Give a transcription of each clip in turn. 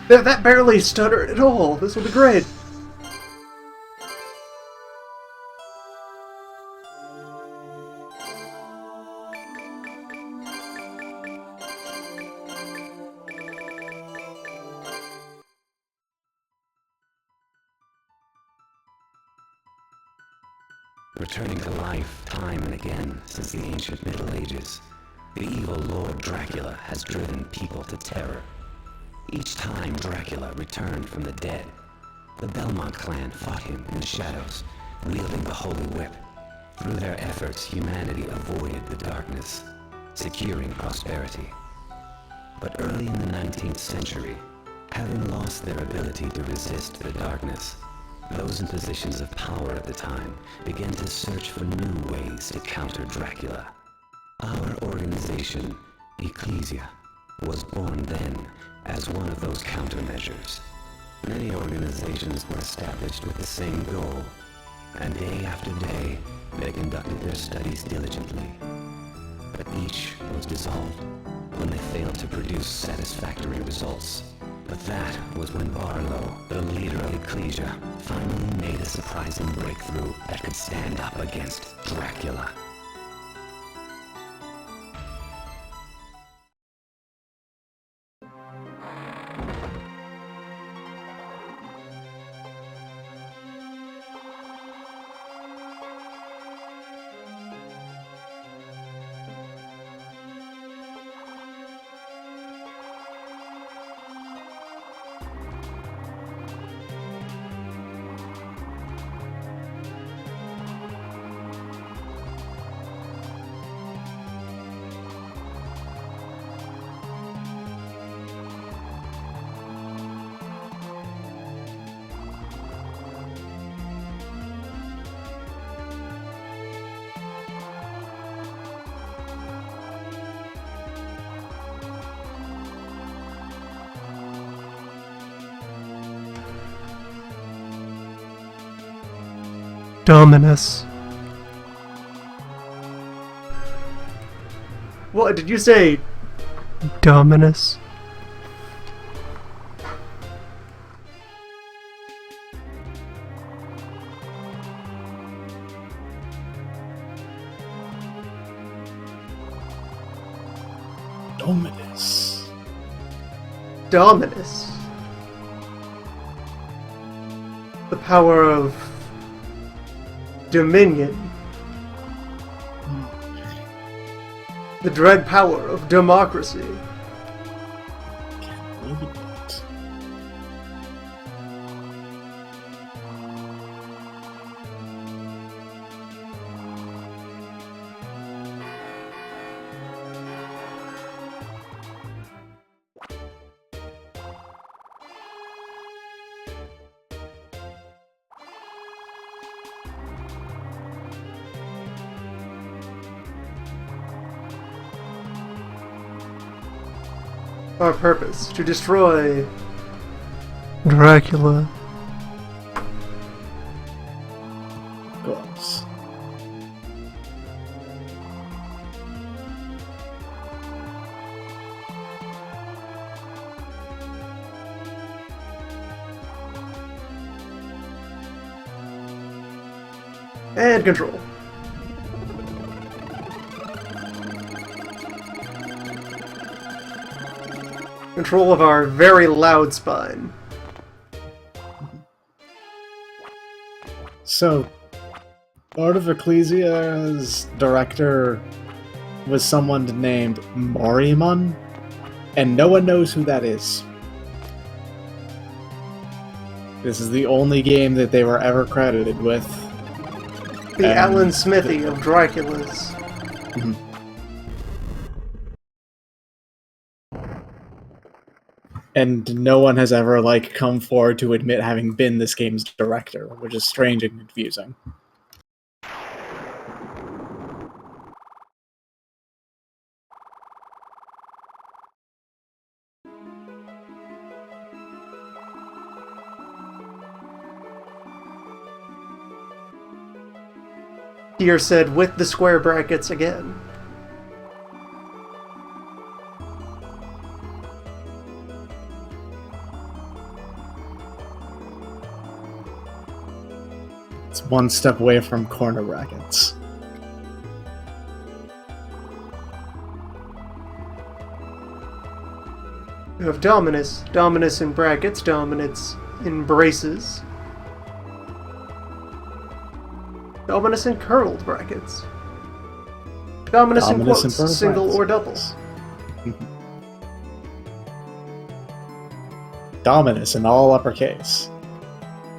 That barely stuttered at all. This will be great. Returning to life time and again since the ancient Middle Ages, the evil Lord Dracula has driven people to terror. Each time Dracula returned from the dead, the Belmont clan fought him in the shadows, wielding the Holy Whip. Through their efforts, humanity avoided the darkness, securing prosperity. But early in the 19th century, having lost their ability to resist the darkness, those in positions of power at the time began to search for new ways to counter Dracula. Our organization, Ecclesia, was born then as one of those countermeasures. Many organizations were established with the same goal, and day after day, they conducted their studies diligently. But each was dissolved when they failed to produce satisfactory results. But that was when Barlow, the leader of Ecclesia, finally made a surprising breakthrough that could stand up against Dracula. Dominus. What did you say? Dominus. Dominus. Dominus. The power of dominion. The dread power of democracy. Can't believe it. Our purpose, to destroy Dracula. Of course. And control. Control of our very loud spine. So, Lord of Ecclesia's director was someone named Moriman, and no one knows who that is. This is the only game that they were ever credited with. The Alan Smithy of Dracula's. Mhm. And no one has ever come forward to admit having been this game's director, which is strange and confusing. Here said with the square brackets again. It's one step away from corner brackets. You have Dominus. Dominus in brackets, Dominus in braces. Dominus in curled brackets. Dominus in Dominus quotes, in single brackets. or double. Dominus in all uppercase.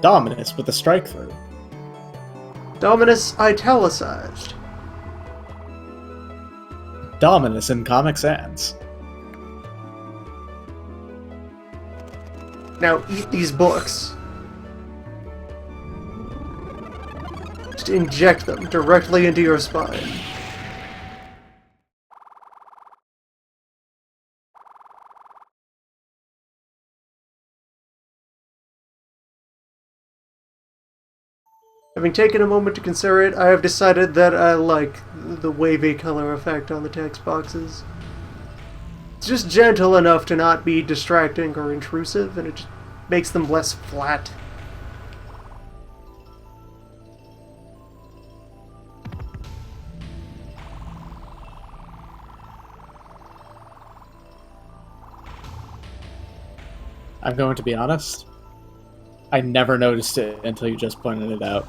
Dominus with a strike through. Dominus italicized. Dominus in Comic Sans. Now eat these books. Just inject them directly into your spine. Having taken a moment to consider it, I have decided that I like the wavy color effect on the text boxes. It's just gentle enough to not be distracting or intrusive, and it just makes them less flat. I'm going to be honest. I never noticed it until you just pointed it out.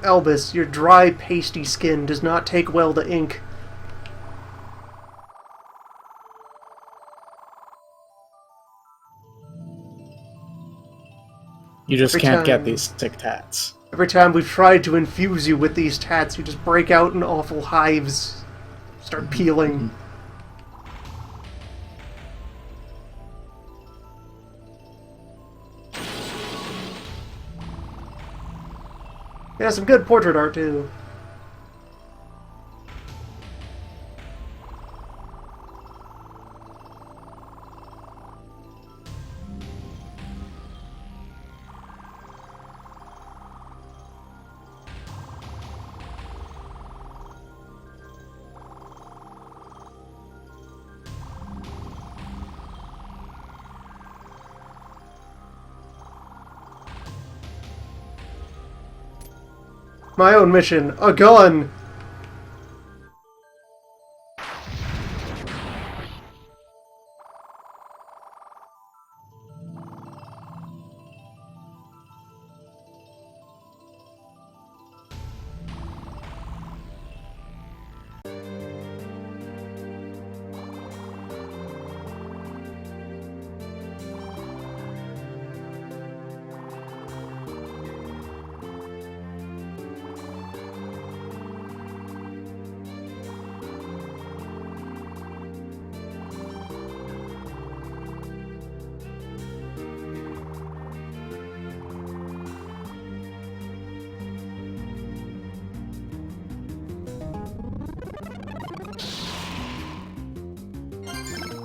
Albus, your dry, pasty skin does not take well to ink. You just Every can't time- get these thick tats. Every time we've tried to infuse you with these tats, you just break out in awful hives. Start peeling. Yeah, some good portrait art, too. My own mission, a gun!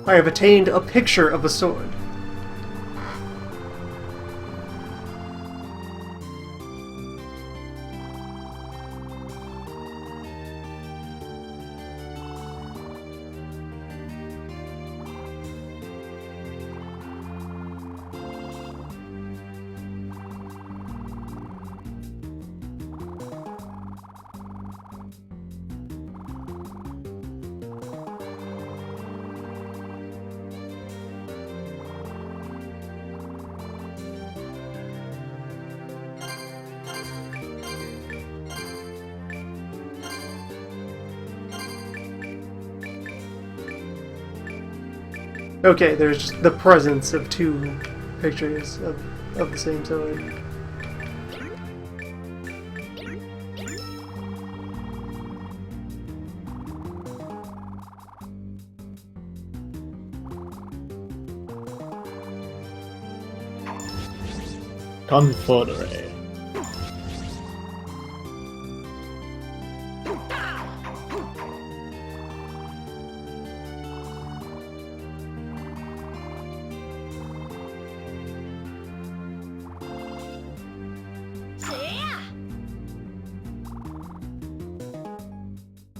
I have attained a picture of a sword. Okay, there's just the presence of two pictures of the same sword. Confodere.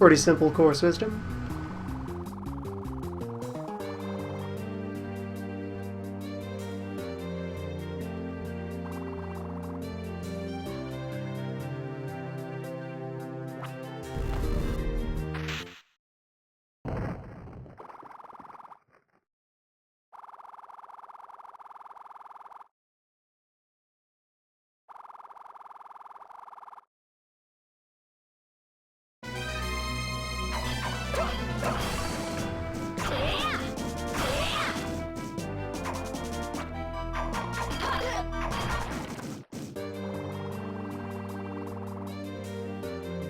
Pretty simple core system.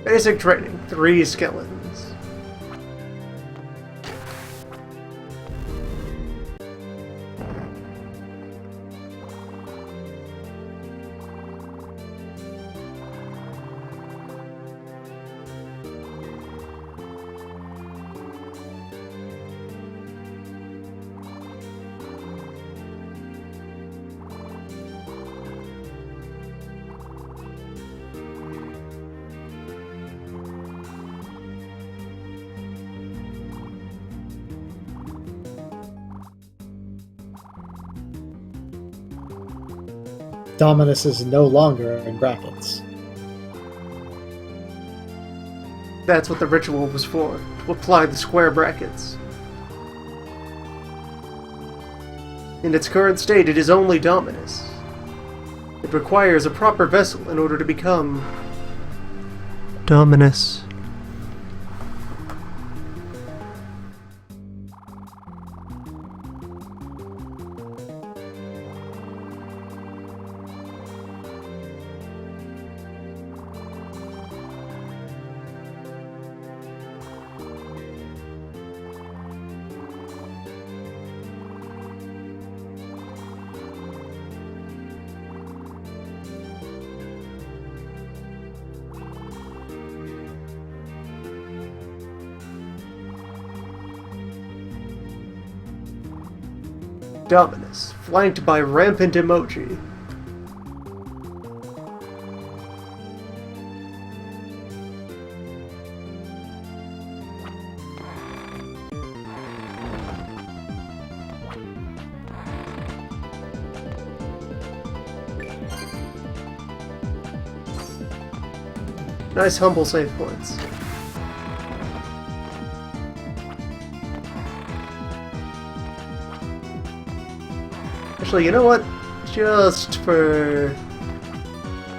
Basic training, 3 skeletons. Dominus is no longer in brackets. That's what the ritual was for, to apply the square brackets. In its current state, it is only Dominus. It requires a proper vessel in order to become Dominus. Dominus, flanked by rampant emoji. Nice humble save points. Actually, you know what? Just for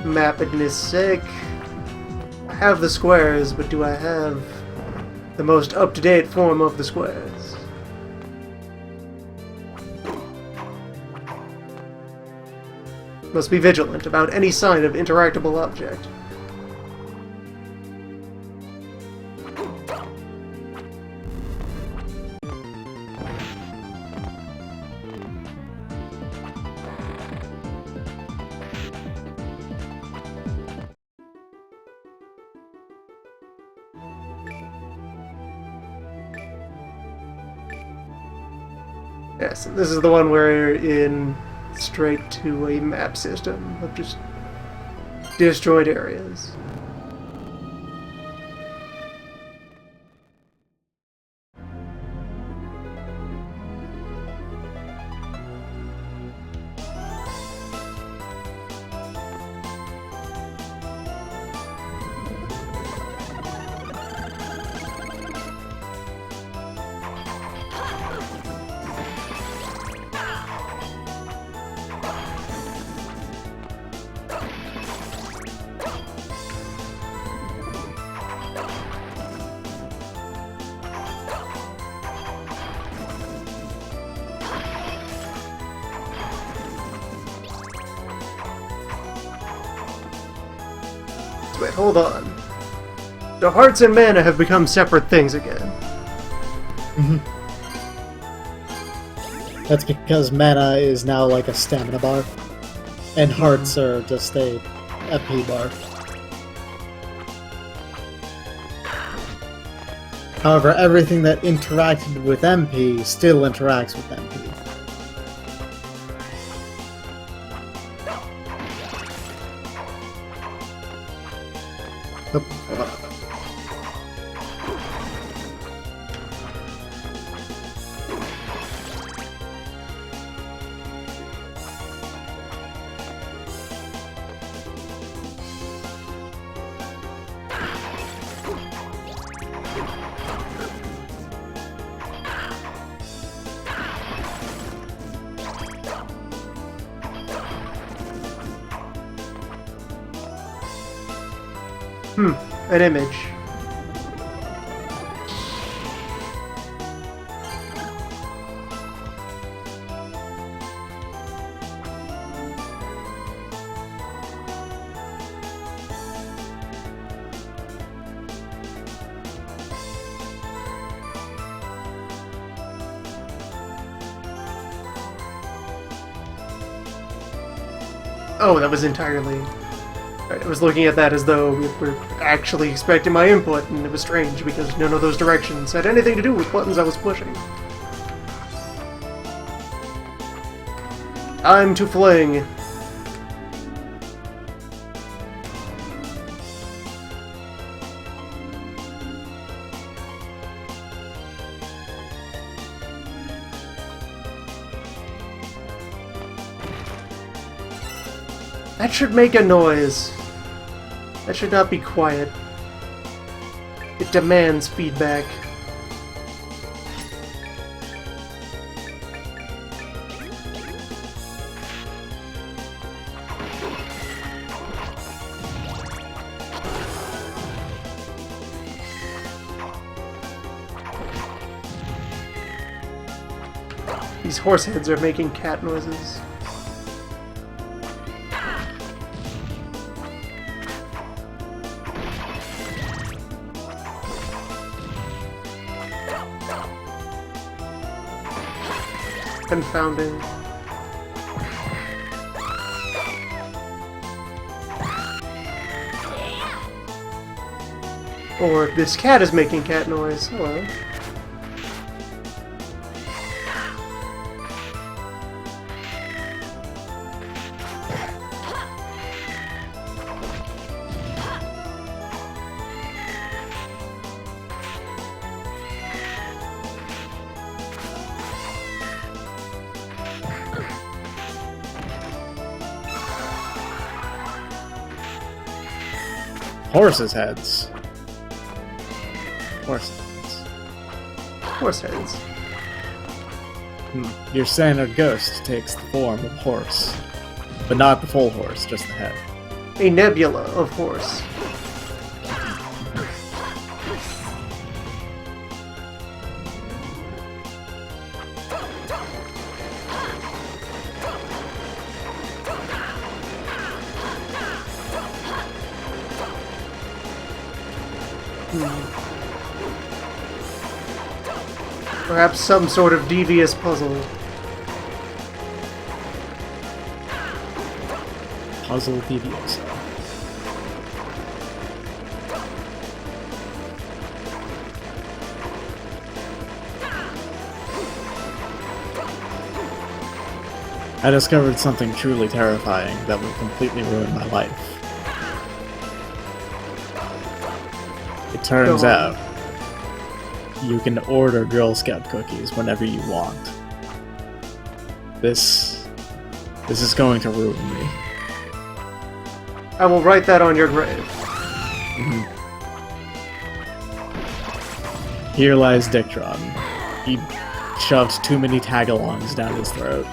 mappedness sake, I have the squares, but do I have the most up-to-date form of the squares? Must be vigilant about any sign of interactable object. Yes, this is the one where you're in straight to a map system of just disjoint areas. Wait, hold on. The hearts and mana have become separate things again. That's because mana is now like a stamina bar, and hearts are just a FP bar. However, everything that interacted with MP still interacts with MP. An image. Oh, that was entirely... I was looking at that as though we were actually expecting my input, and it was strange because none of those directions had anything to do with buttons I was pushing. Time to fling. That should make a noise. That should not be quiet. It demands feedback. These horse heads are making cat noises. Confounding. Or this cat is making cat noise. Hello. Horses' heads. Horse heads. Horse heads. Your standard ghost takes the form of horse, but not the full horse, just the head. A nebula of horse. Perhaps some sort of devious puzzle. Puzzle devious. I discovered something truly terrifying that would completely ruin my life. It turns out, you can order Girl Scout cookies whenever you want. This is going to ruin me. I will write that on your grave. Here lies Dictron. He shoved too many tagalongs down his throat.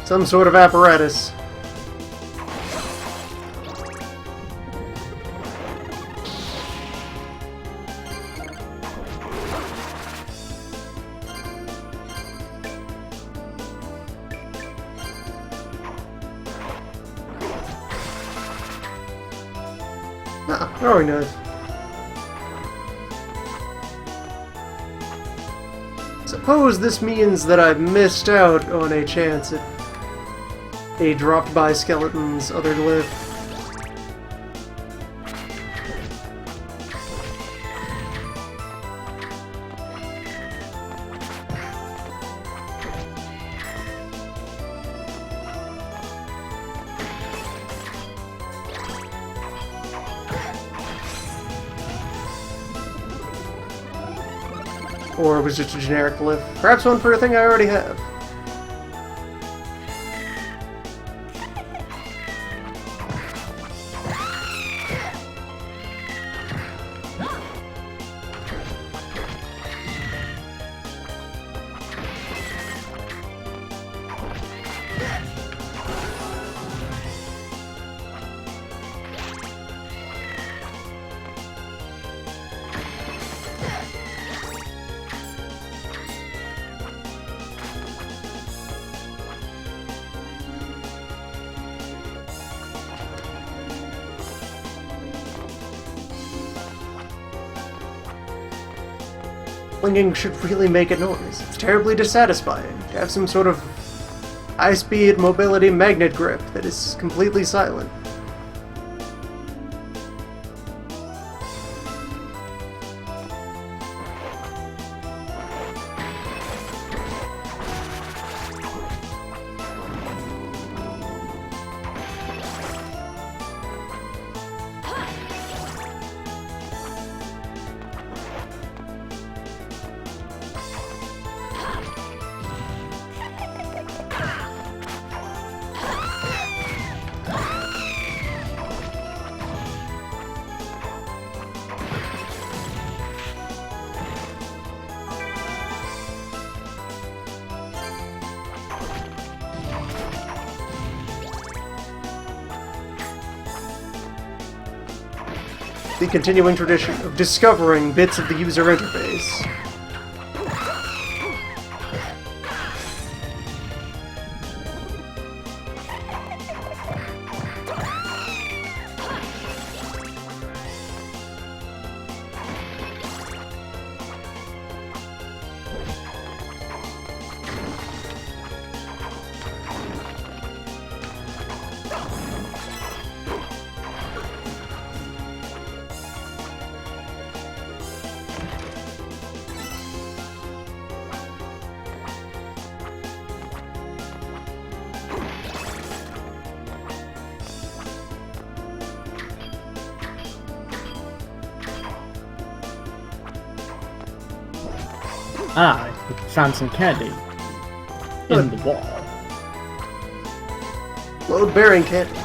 Some sort of apparatus. Very nice. Suppose this means that I've missed out on a chance at a dropped-by skeleton's other glyph. Or it was just a generic glyph. Perhaps one for a thing I already have. Clinging should really make a noise. It's terribly dissatisfying to have some sort of high-speed mobility magnet grip that is completely silent. The continuing tradition of discovering bits of the user interface. Ah, I found some candy. In the wall. Load-bearing candy.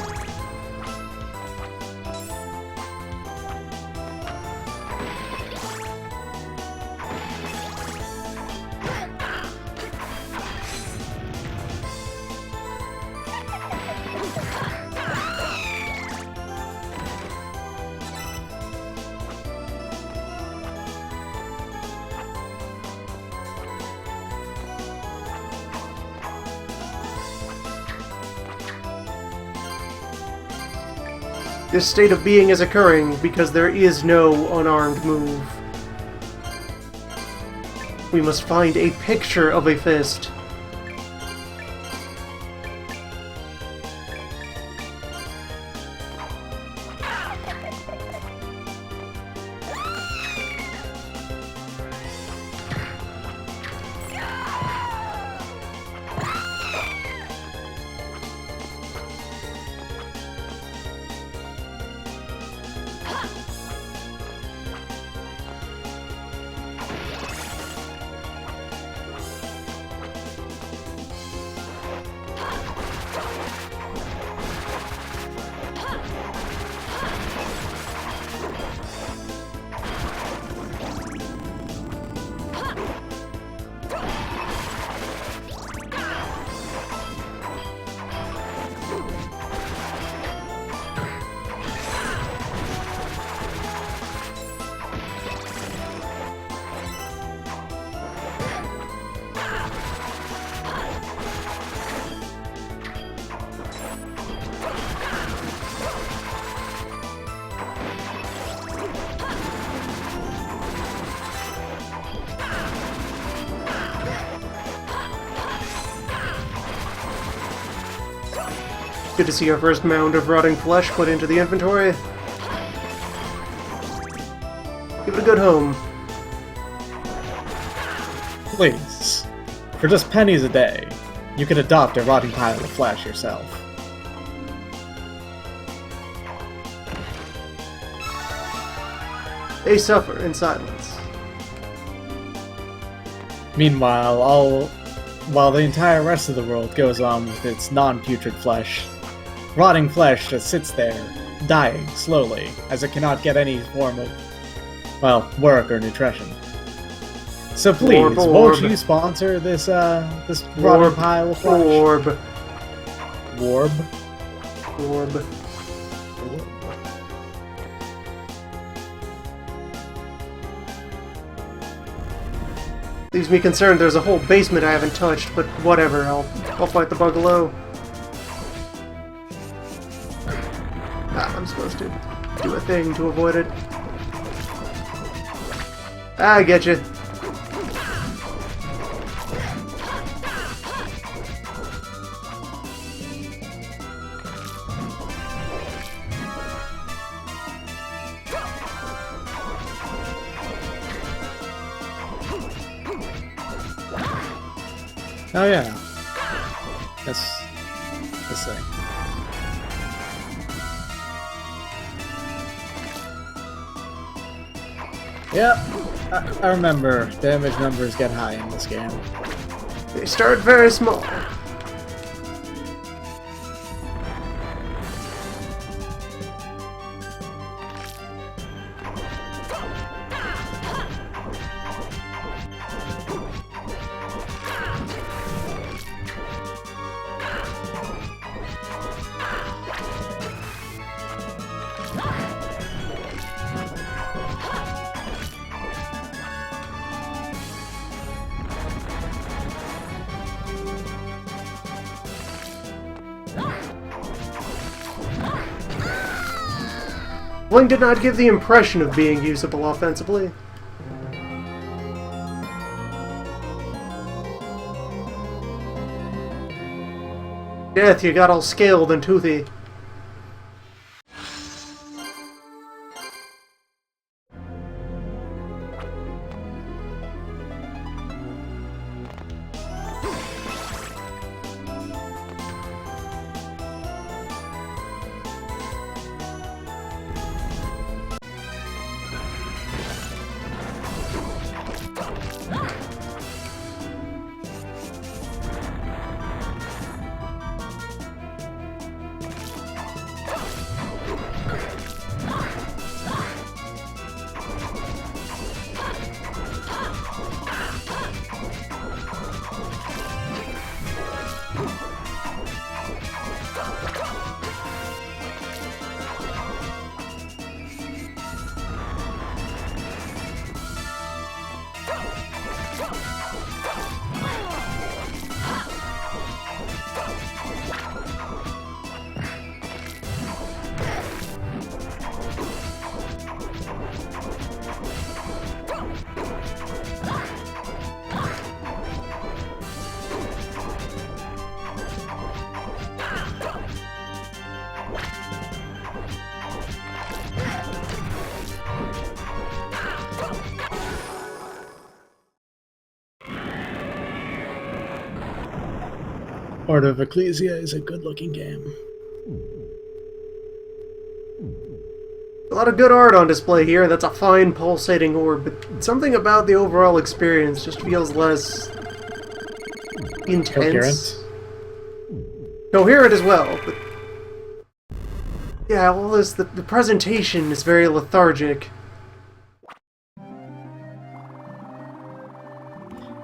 This state of being is occurring because there is no unarmed move. We must find a picture of a fist. Good to see our first mound of rotting flesh put into the inventory. Give it a good home. Please. For just pennies a day, you could adopt a rotting pile of flesh yourself. They suffer in silence. Meanwhile, while the entire rest of the world goes on with its non-putrid flesh, rotting flesh just sits there, dying slowly, as it cannot get any form of, well, work or nutrition. So please, won't you sponsor this rotting pile of flesh? Orb. Warb? Orb. Leaves me concerned there's a whole basement I haven't touched, but whatever, I'll fight the bugalo. I'm supposed to do a thing to avoid it. I get you. Oh yeah. This thing. Yep. I remember damage numbers get high in this game. They start very small. Bling did not give the impression of being usable offensively. Death, you got all scaled and toothy. Order of Ecclesia is a good-looking game. A lot of good art on display here, that's a fine pulsating orb, but something about the overall experience just feels less intense. Coherent as well, but yeah, all this, the presentation is very lethargic.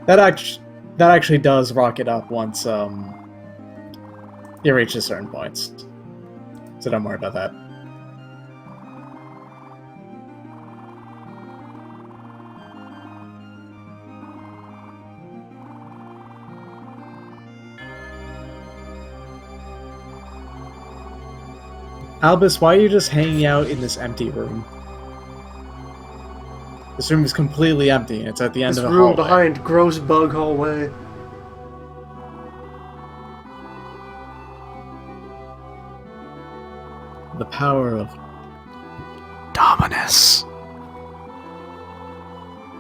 That actually does rock it up once you reach a certain points. So don't worry about that. Albus, why are you just hanging out in this empty room? This room is completely empty, and it's at the end of the hallway. This room behind gross bug hallway. the power of Dominus.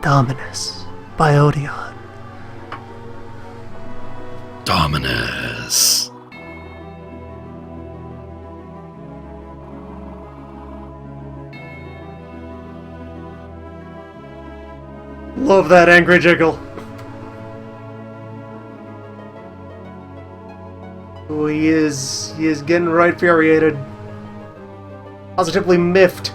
Dominus by Odeon. Dominus. Love that angry jiggle. Oh, he is getting right infuriated. Positively miffed.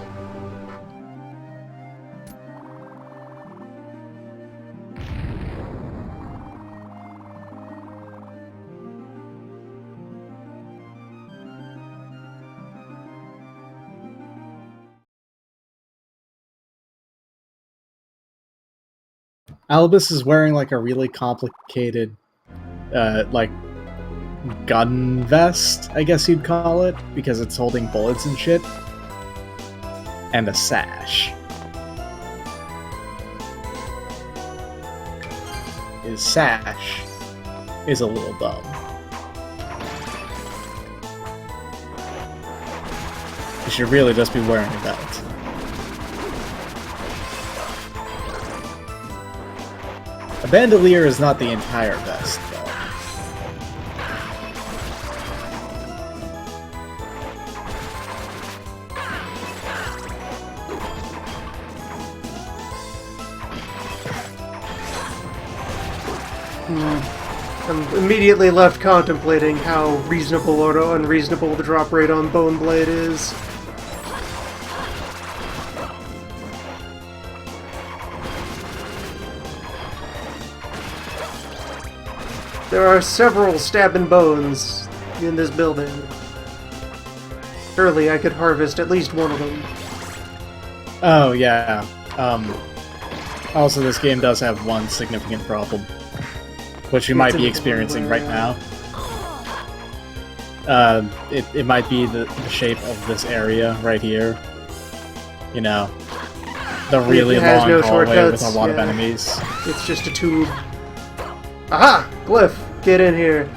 Albus is wearing like a really complicated, like gun vest, I guess you'd call it, because it's holding bullets and shit, and a sash. His sash is a little dumb. You should really just be wearing a belt. A bandolier is not the entire vest, though. I'm immediately left contemplating how reasonable or unreasonable the drop rate on Bone Blade is. There are several stabbing bones in this building. Surely I could harvest at least one of them. Oh, yeah. Also, this game does have one significant problem, which you might be experiencing right now. It might be the shape of this area right here. You know, the really long no hallway shortcuts, with a lot of yeah. enemies. It's just a tube. Aha! Glyph! Get in here.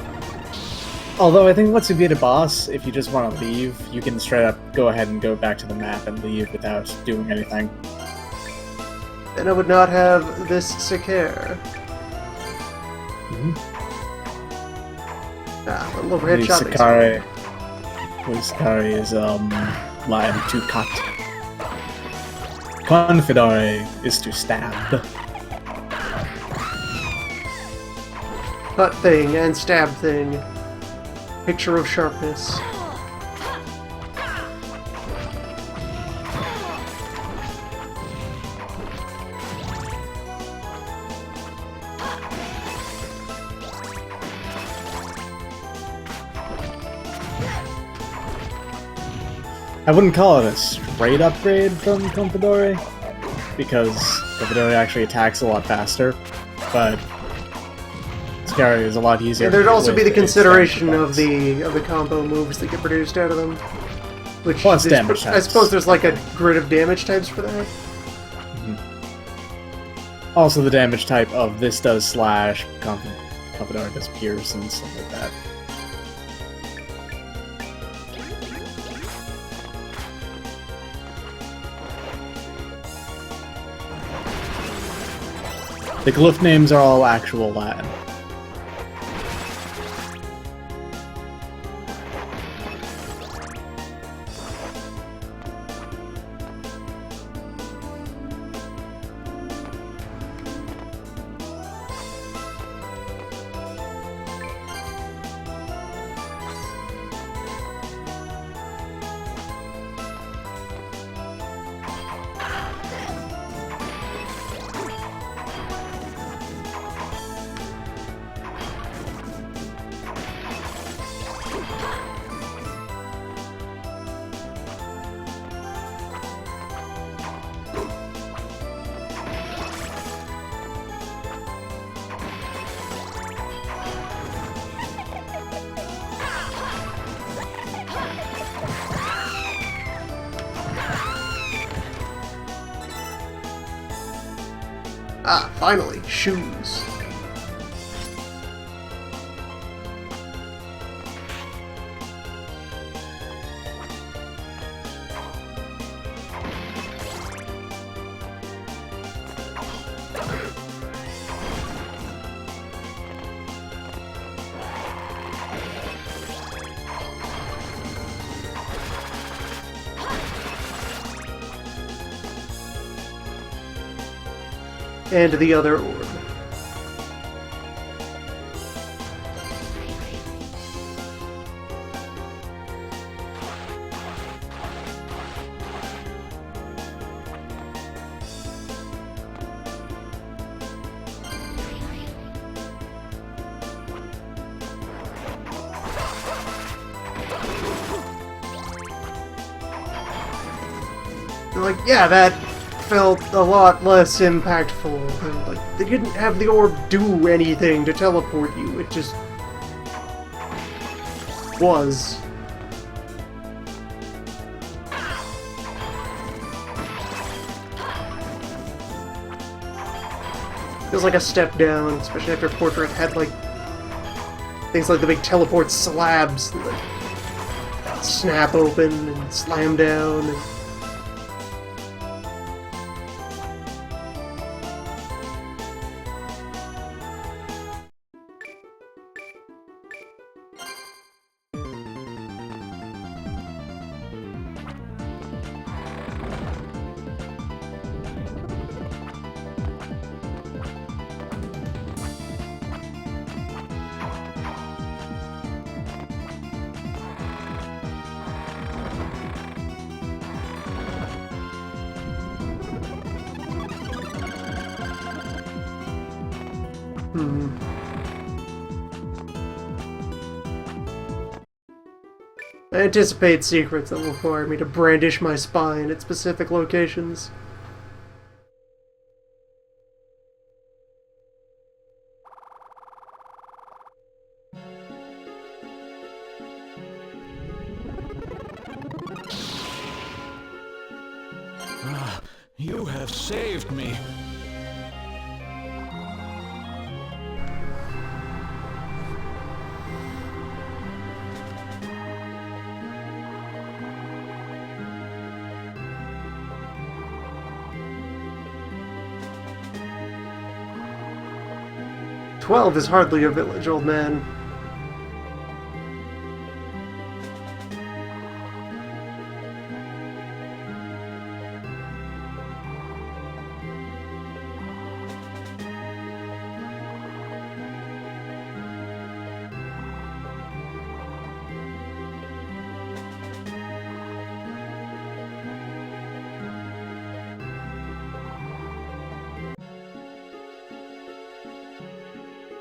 Although I think once you beat a boss, if you just want to leave, you can straight up go ahead and go back to the map and leave without doing anything. Then I would not have this Sakare. Ah, a little overhead shot. Sakare is Latin to cut. Confidare is to stab. Cut thing and stab thing. Picture of sharpness. I wouldn't call it a straight upgrade from Confidare, because Confidare actually attacks a lot faster, but Sakare is a lot easier. And there'd also be the with consideration its of the combo moves that get produced out of them. Which Plus damage I types. suppose there's like a grid of damage types for that. Also, the damage type of this does slash, Confidare does pierce and stuff like that. The glyph names are all actual Latin. Ah, finally, shoes. and the other orb. Like, yeah, that felt a lot less impactful. And, like, they didn't have the orb do anything to teleport you. It just was. Feels like a step down, especially after Portrait had, like, things like the big teleport slabs that, like, snap open and slam down. And I anticipate secrets that will require me to brandish my spine at specific locations. You have saved me. "12 is hardly a village, old man."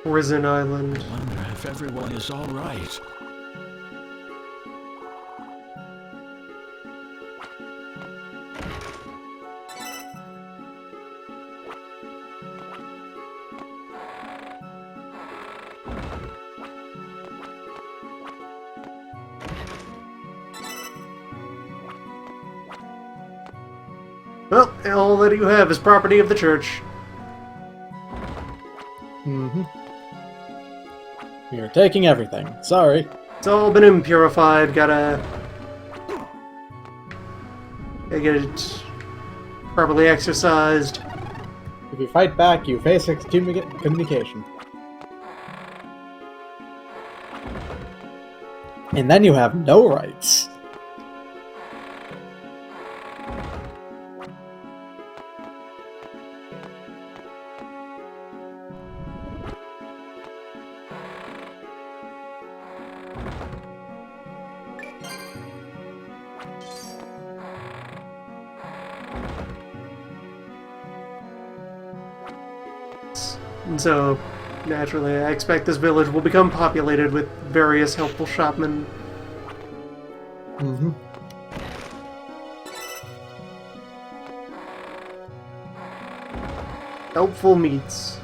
Prison Island. I wonder if everyone is all right. Well, all that you have is property of the church. Mm-hmm. You're taking everything. Sorry. It's all been impurified. Gotta get it properly exercised. If you fight back, you face excommunication. And then you have no rights. And so, naturally, I expect this village will become populated with various helpful shopmen. Mm-hmm. Helpful meats.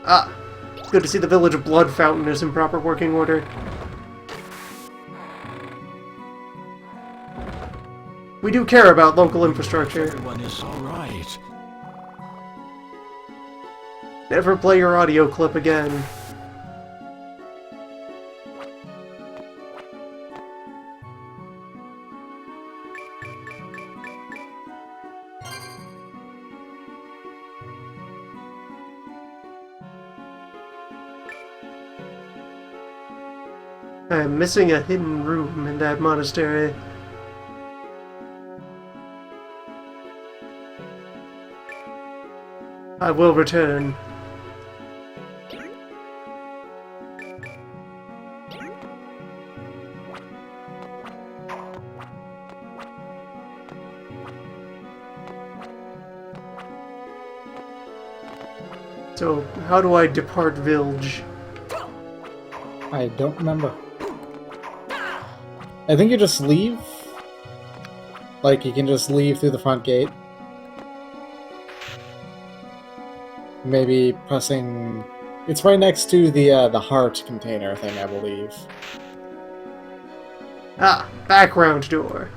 Ah, good to see the village blood fountain is in proper working order. We do care about local infrastructure. Everyone is all right. Never play your audio clip again. I am missing a hidden room in that monastery. I will return. So, how do I depart Village? I don't remember. I think you just leave. Like, you can just leave through the front gate. Maybe pressing... It's right next to the heart container thing, I believe. Ah, background door.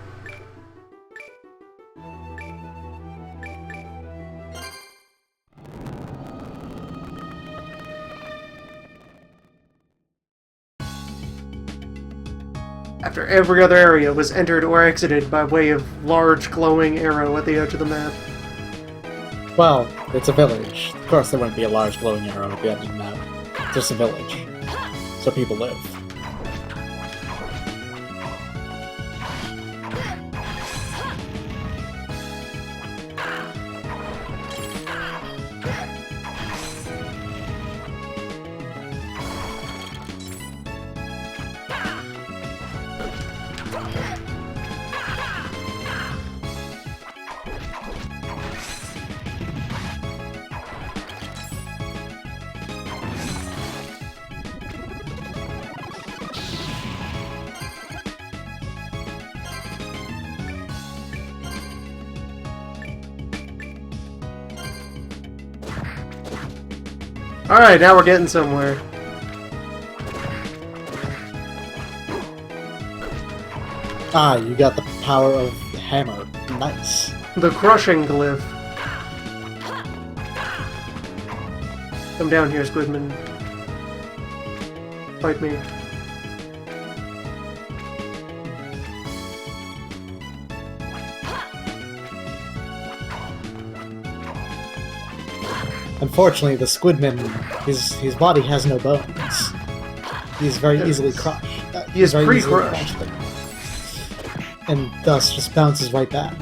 After every other area was entered or exited by way of large glowing arrow at the edge of the map. Well, it's a village. Of course there wouldn't be a large glowing arrow at the end of the map. It's just a village. So people live. Alright, now we're getting somewhere. Ah, you got the power of the hammer. Nice. The crushing glyph. Come down here, Squidman. Fight me. Unfortunately, the Squidman, his body has no bones. He's very easily crushed. He is very easily pre-crushed. And thus just bounces right back.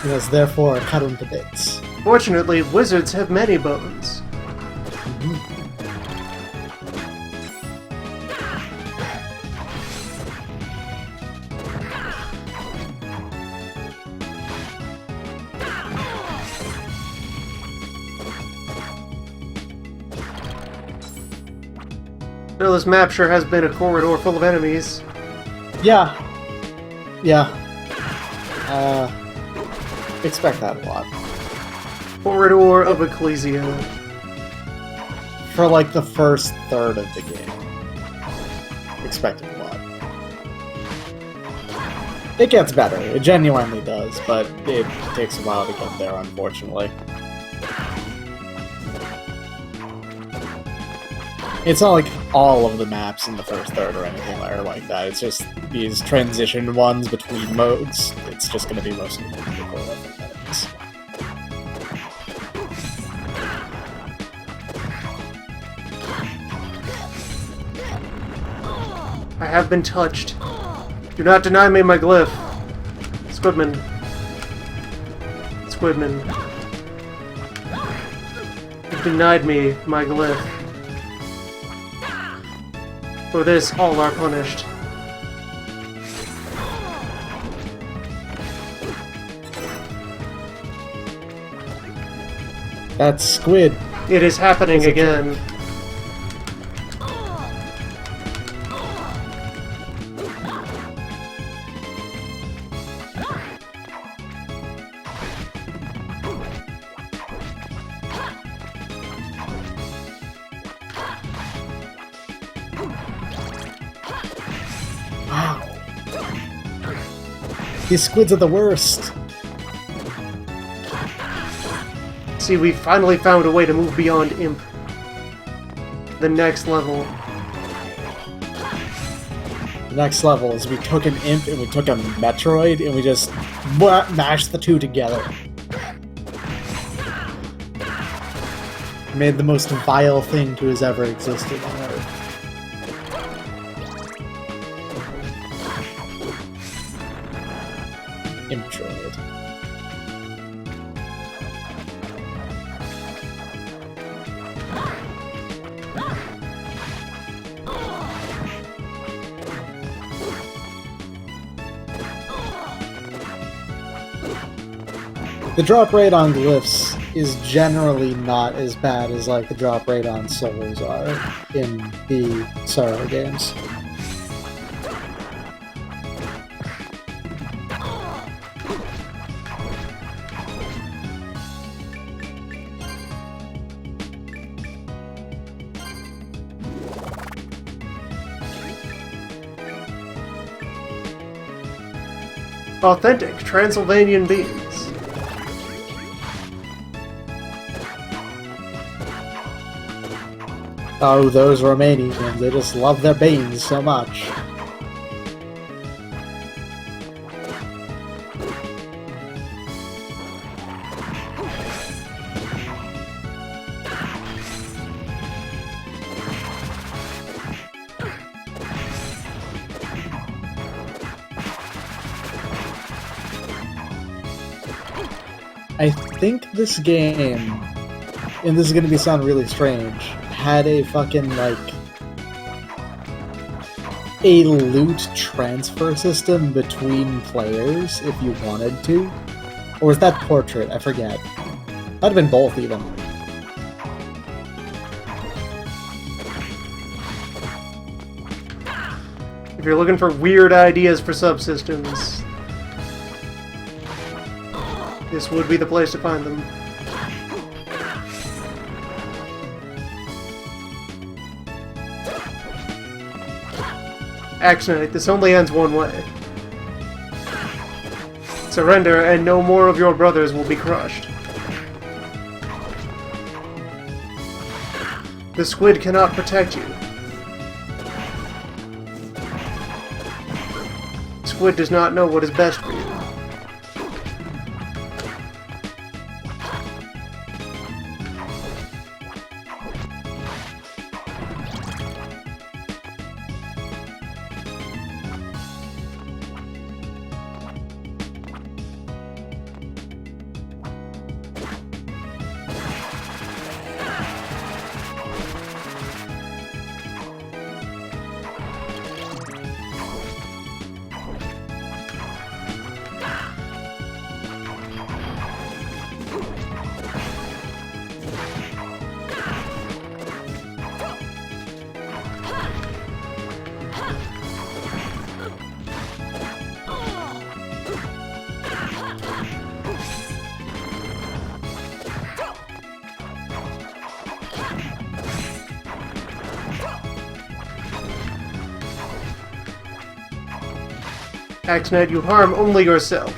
And is therefore cut him to bits. Fortunately, wizards have many bones. So this map sure has been a corridor full of enemies. Yeah. Yeah. Expect that a lot. Corridor of Ecclesia. For like the first third of the game. Expect it a lot. It gets better. It genuinely does, but it takes a while to get there, unfortunately. It's not like all of the maps in the first third or anything like that. It's just these transition ones between modes. It's just going to be mostly critical enemies. I have been touched. Do not deny me my glyph. Squidman. Squidman. You've denied me my glyph. For this, all are punished. That's Squid. It is happening again. Wow. These squids are the worst. See, we finally found a way to move beyond Imp. The next level. The next level is we took an Imp and we took a Metroid and we just mashed the two together. Made the most vile thing to has ever existed on Earth. Imp Droid. The drop rate on glyphs is generally not as bad as like the drop rate on souls are in the Sorrow games. Authentic Transylvanian beans. Oh, those Romanians, they just love their beans so much. I think this game, and this is gonna sound really strange, had a fucking, like, a loot transfer system between players if you wanted to. Or was that Portrait? I forget. Might have been both, even. If you're looking for weird ideas for subsystems, this would be the place to find them. Axe Knight, this only ends one way. Surrender, and no more of your brothers will be crushed. The squid cannot protect you. Squid does not know what is best for you. Axe Knight, you harm only yourself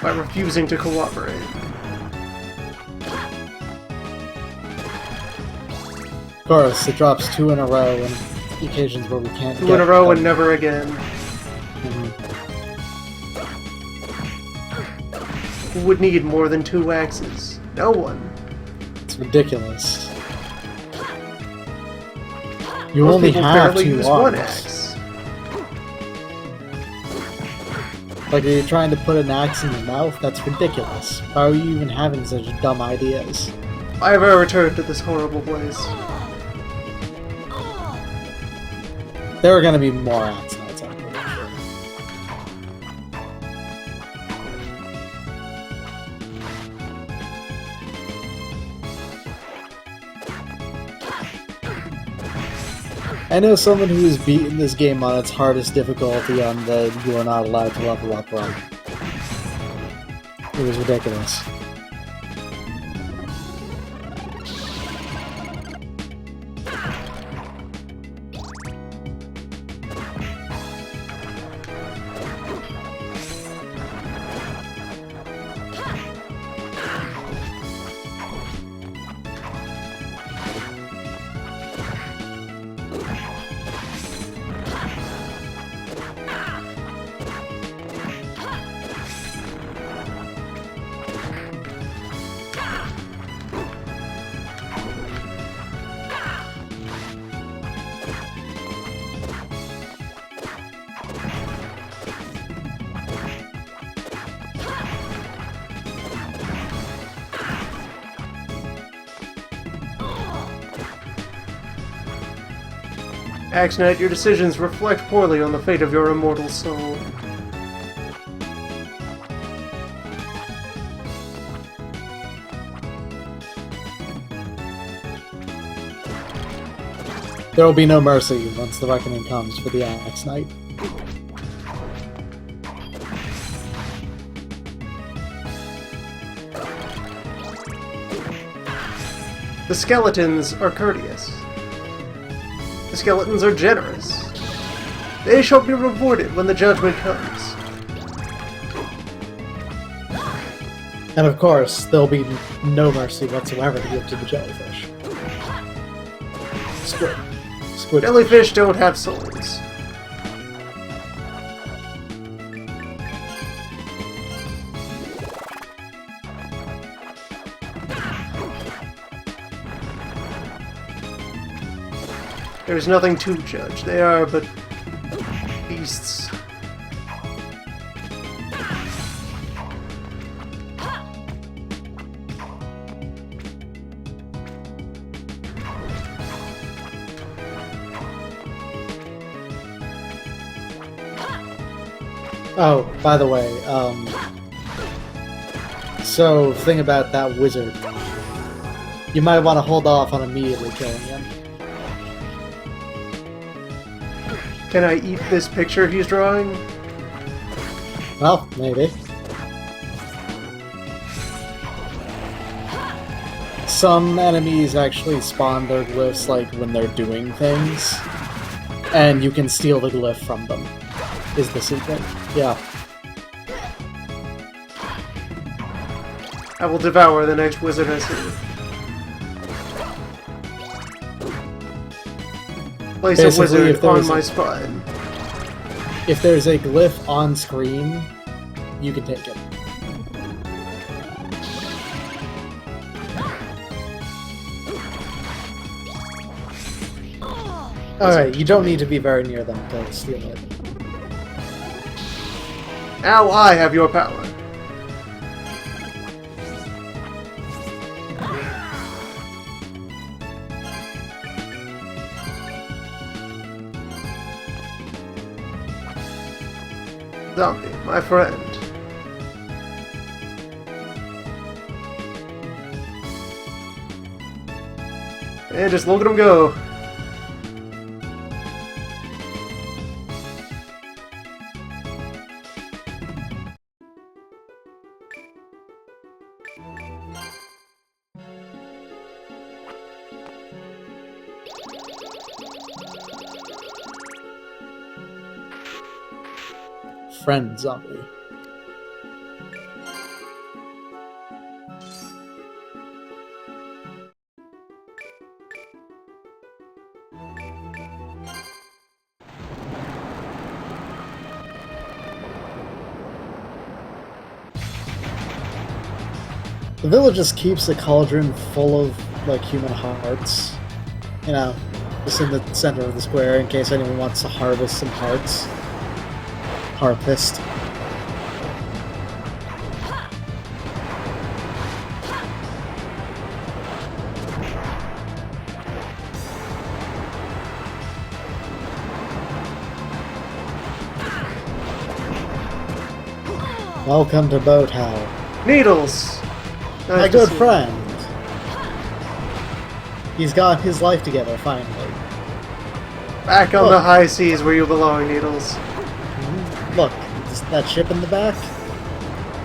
by refusing to cooperate. Of course, it drops 2 in a row and occasions where we can't Two in a row and never again. Who would need more than 2 axes? No one. It's ridiculous. You Most only people have barely 2 use arms. 1 axe. Like, are you trying to put an axe in your mouth? That's ridiculous. Why are you even having such dumb ideas? I ever returned to this horrible place. There are gonna be more axe knights, I'm pretty sure. I know someone who has beaten this game on its hardest difficulty on the you are not allowed to level up run. It was ridiculous. Axe Knight, your decisions reflect poorly on the fate of your immortal soul. There will be no mercy once the reckoning comes for the Axe Knight. The skeletons are courteous. The skeletons are generous. They shall be rewarded when the judgment comes. And of course, there'll be no mercy whatsoever to give to the jellyfish. Squid. Jellyfish don't have souls. There is nothing to judge. They are but beasts. Oh, by the way, so, thing about that wizard. You might want to hold off on immediately killing him. Can I eat this picture he's drawing? Well, maybe. Some enemies actually spawn their glyphs like when they're doing things, and you can steal the glyph from them, is the secret. Yeah. I will devour the next wizard I see. Place Basically, a wizard if there on is my a- spine. If there's a glyph on screen, you can take it. Alright, you don't need to be very near them to steal it. Now I have your power. Zombie, my friend. And just look at him go. Friend zombie. The village just keeps a cauldron full of, like, human hearts. You know, just in the center of the square in case anyone wants to harvest some hearts. Harvest. Welcome to Boathouse. Needles! My Nice to good see. friend. He's got his life together, finally. Back on Look. the high seas where you belong, Needles. Look, that ship in the back?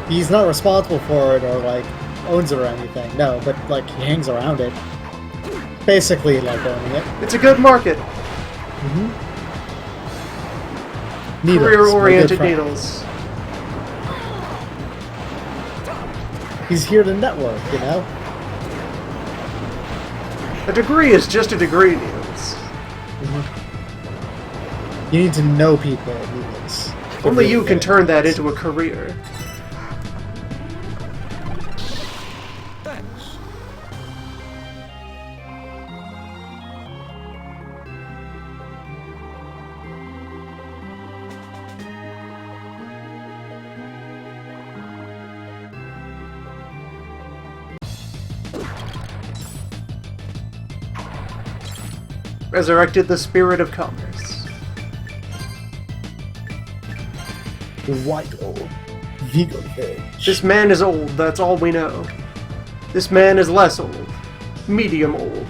He's not responsible for it or, like, owns it or anything. No, but, like, he hangs around it. Basically, like, owning it. It's a good market. Needles, my good Career-oriented friend. Needles. He's here to network, you know? A degree is just a degree, Needles. You need to know people, Needles. Only you can turn that into a career. Thanks. resurrected the spirit of commerce. Vital. Vigorage. This man is old, that's all we know. This man is less old. Medium old.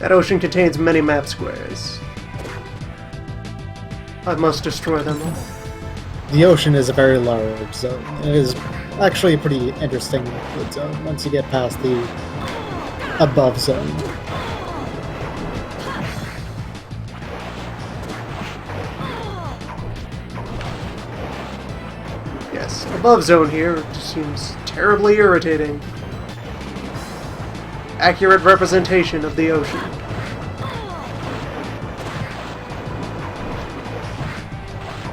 That ocean contains many map squares. I must destroy them all. The ocean is a very large zone. It is actually a pretty interesting zone once you get past the above zone. Yes, above zone here seems terribly irritating. Accurate representation of the ocean.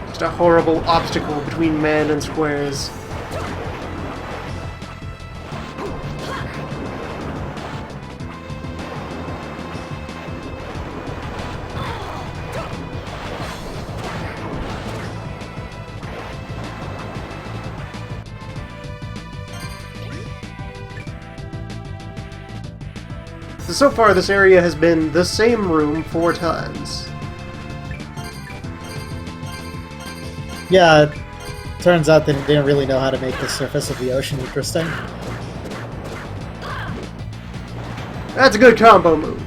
Just a horrible obstacle between man and squares. So far, this area has been the same room 4 times. Yeah, it turns out they didn't really know how to make the surface of the ocean interesting. That's a good combo move.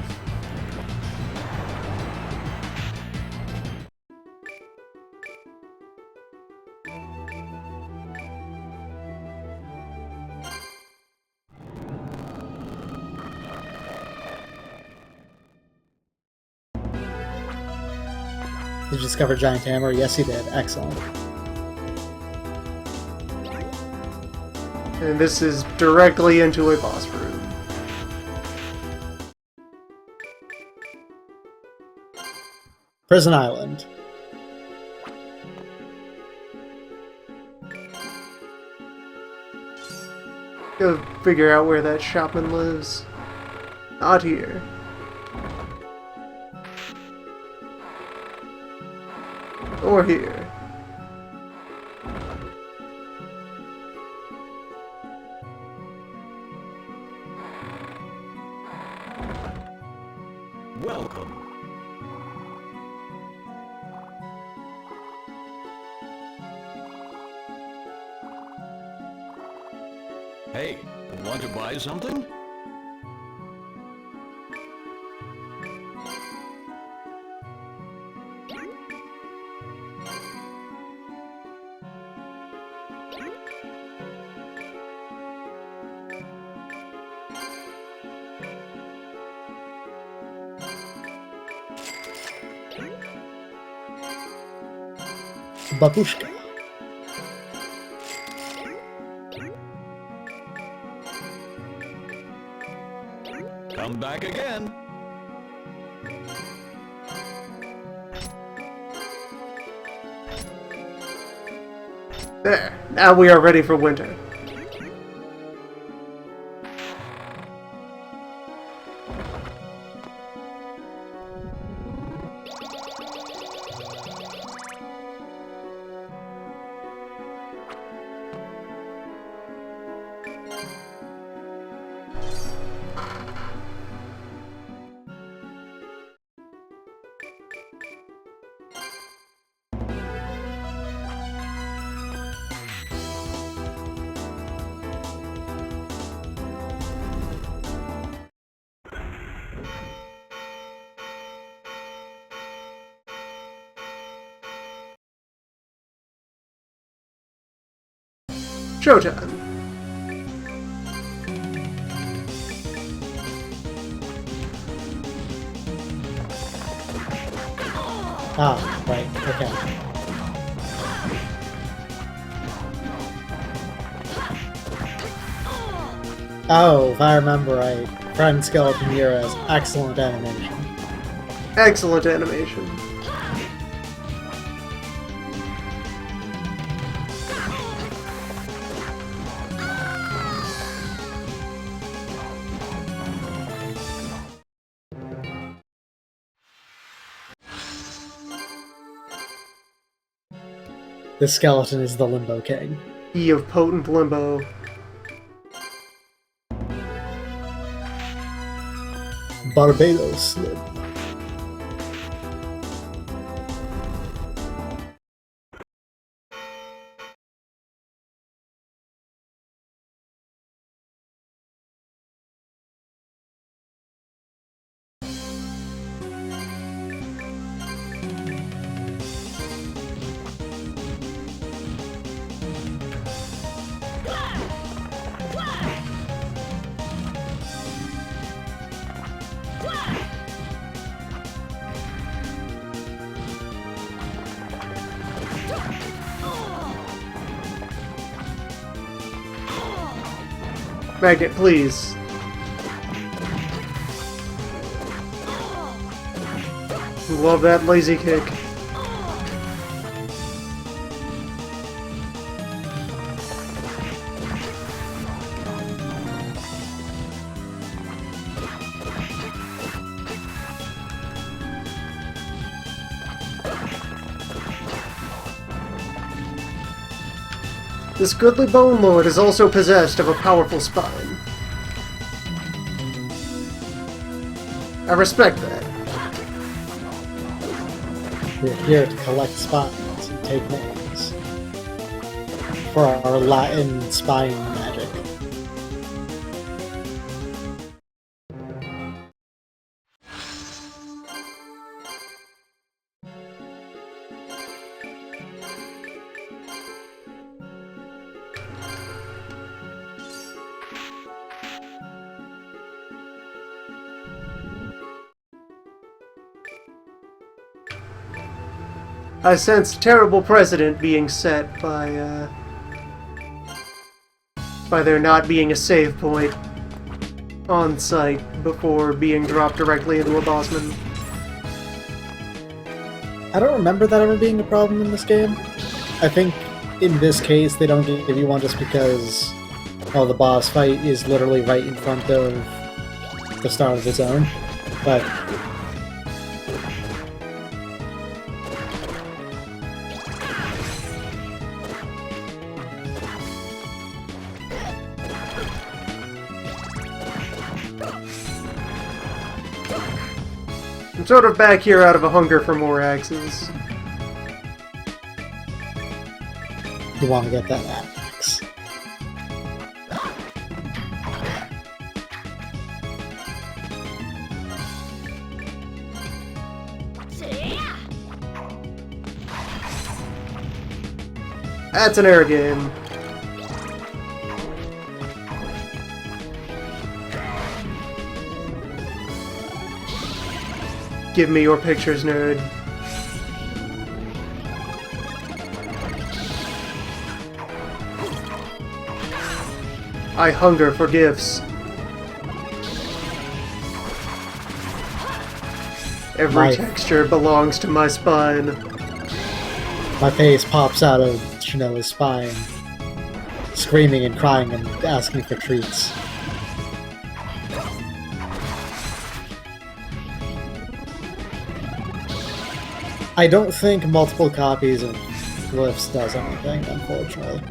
Did you discover Giant Hammer? Yes, you did. Excellent. And this is directly into a boss room. Prison Island. Go figure out where that shopman lives. Not here. Or here. Welcome. Hey, want to buy something? Babushka. Come back again. There. Now we are ready for winter. Showtime. Ah, right, okay. Oh, if I remember right, Prime Skeleton Hero has excellent animation. Excellent animation. This skeleton is the Limbo King. E of potent limbo. Barbados. Magnet, please. Love that lazy kick. This goodly Bone Lord is also possessed of a powerful spine. I respect that. We're here to collect spines and take names for our Latin spine magic. I sense terrible precedent being set by there not being a save point on site before being dropped directly into a bossman. I don't remember that ever being a problem in this game. I think in this case they don't give you one just because the boss fight is literally right in front of the start of the zone. But I'm sort of back here out of a hunger for more axes. you want to get that axe. That's an air game. Give me your pictures, nerd. I hunger for gifts. Every Life. texture belongs to my spine. My face pops out of Shinoa's spine, screaming and crying and asking for treats. I don't think multiple copies of Glyphs does anything, unfortunately.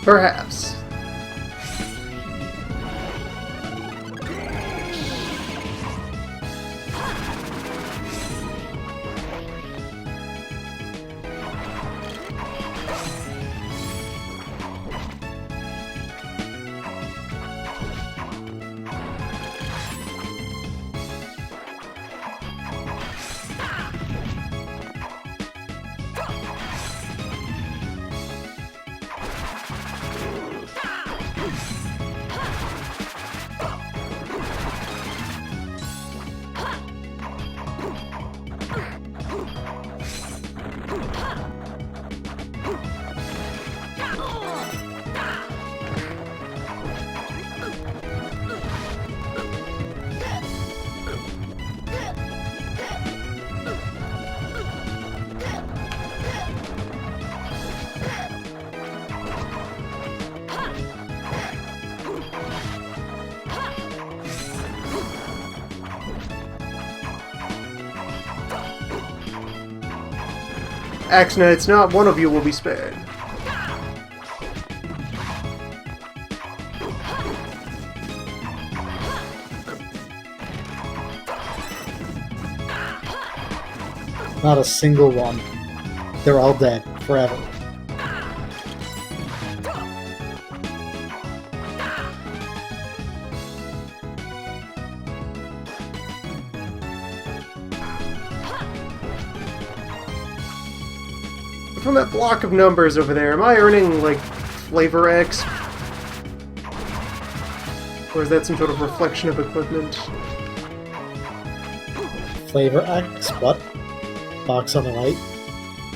Perhaps. Axe Knights, not one of you will be spared. Not a single one. They're all dead. Forever. From that block of numbers over there, am I earning, like, flavor X? Or is that some sort of reflection of equipment? Flavor X? What? Box on the right?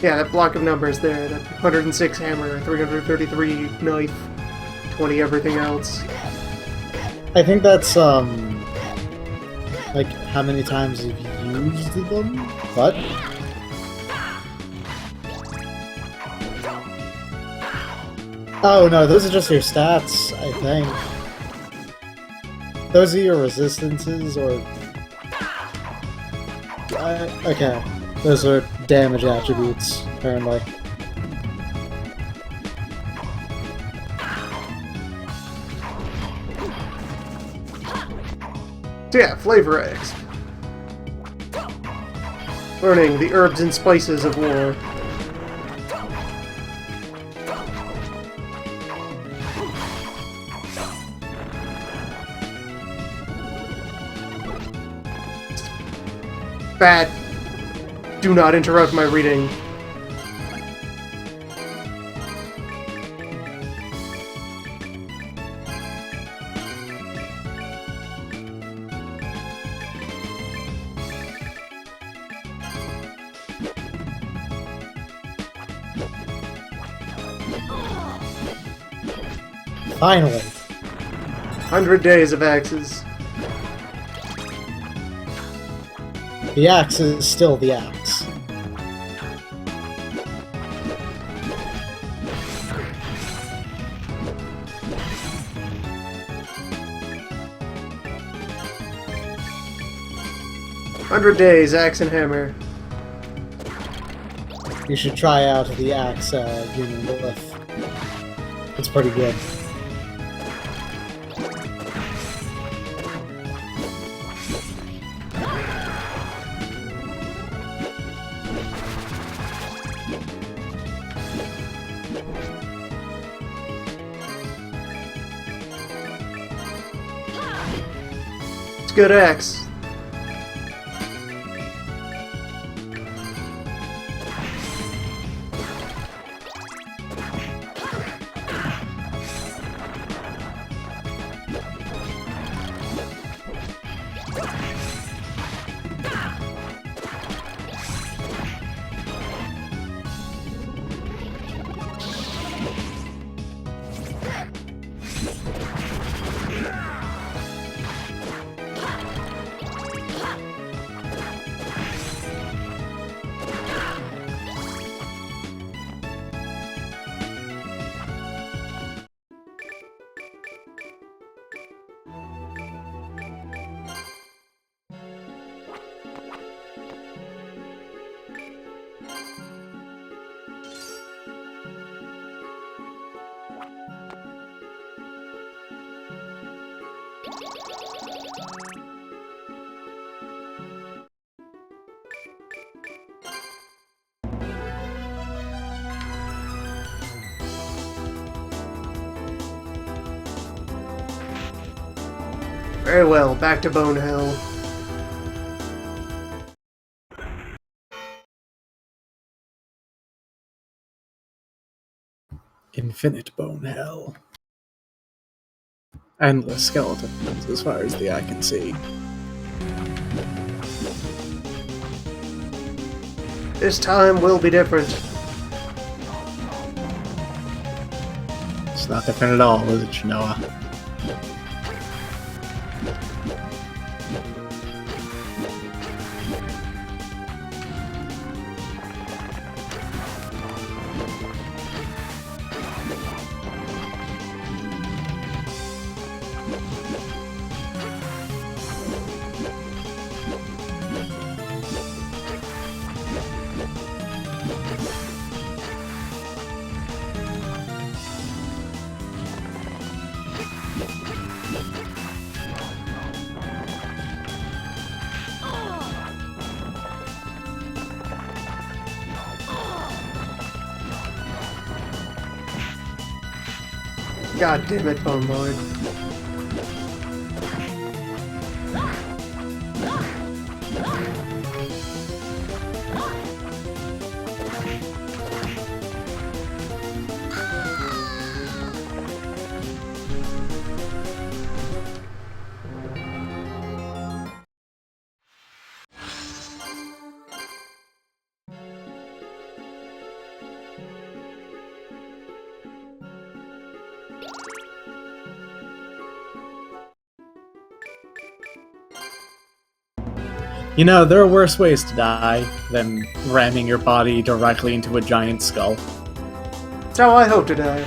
Yeah, that block of numbers there, that 106 hammer, 333 knife, 20 everything else. I think that's, like, how many times you've used them? What? Oh no, those are just your stats, I think. Those are your resistances, or... okay. Those are damage attributes, apparently. So yeah, flavor X. Learning the herbs and spices of war. Bad. Do not interrupt my reading. Finally! 100 days of axes. The axe is still the axe. "100 days, axe and hammer." You should try out the axe Union Lift. It's pretty good. It's a good axe. Very well, back to Bone Hill. Infinite Bone Hell. Endless skeletons, as far as the eye can see. This time will be different. It's not different at all, is it, Shinoa? God damn it, Bone Lord. You know, there are worse ways to die than ramming your body directly into a giant skull. That's how I hope to die.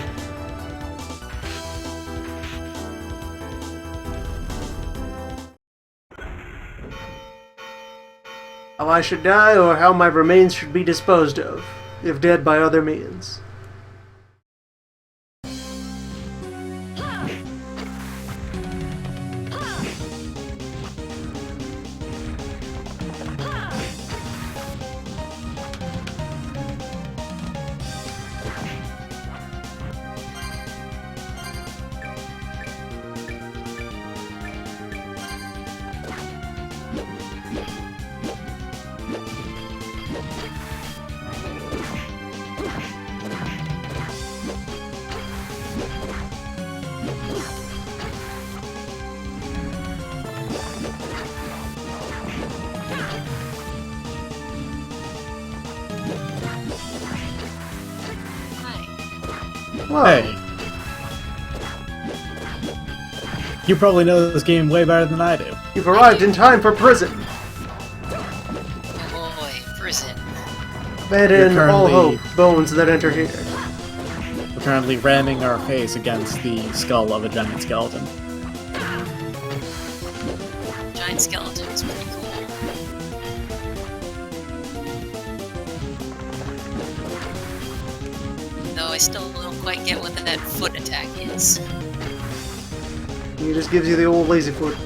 How I should die, or how my remains should be disposed of, if dead by other means. Whoa. Hey. You probably know this game way better than I do. You've arrived in time for prison. Oh boy, prison. Abandon You're all currently- hope, bones that enter here. We're currently ramming our face against the skull of a giant skeleton. Giant skeleton is pretty cool. Though I still don't quite get what that foot attack is. He just gives you the old lazy foot.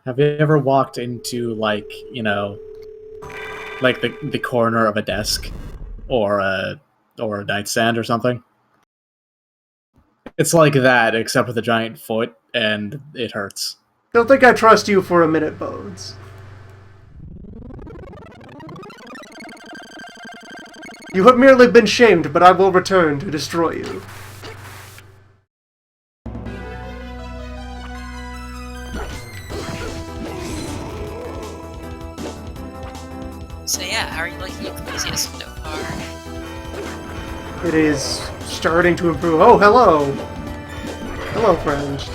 Have you ever walked into, like, you know, like the corner of a desk or a nightstand or something? It's like that, except with a giant foot, and it hurts. Don't think I trust you for a minute, Bones. You have merely been shamed, but I will return to destroy you. So yeah, how are you liking Ecclesia so far? It is starting to improve. Oh, hello! Hello, friends.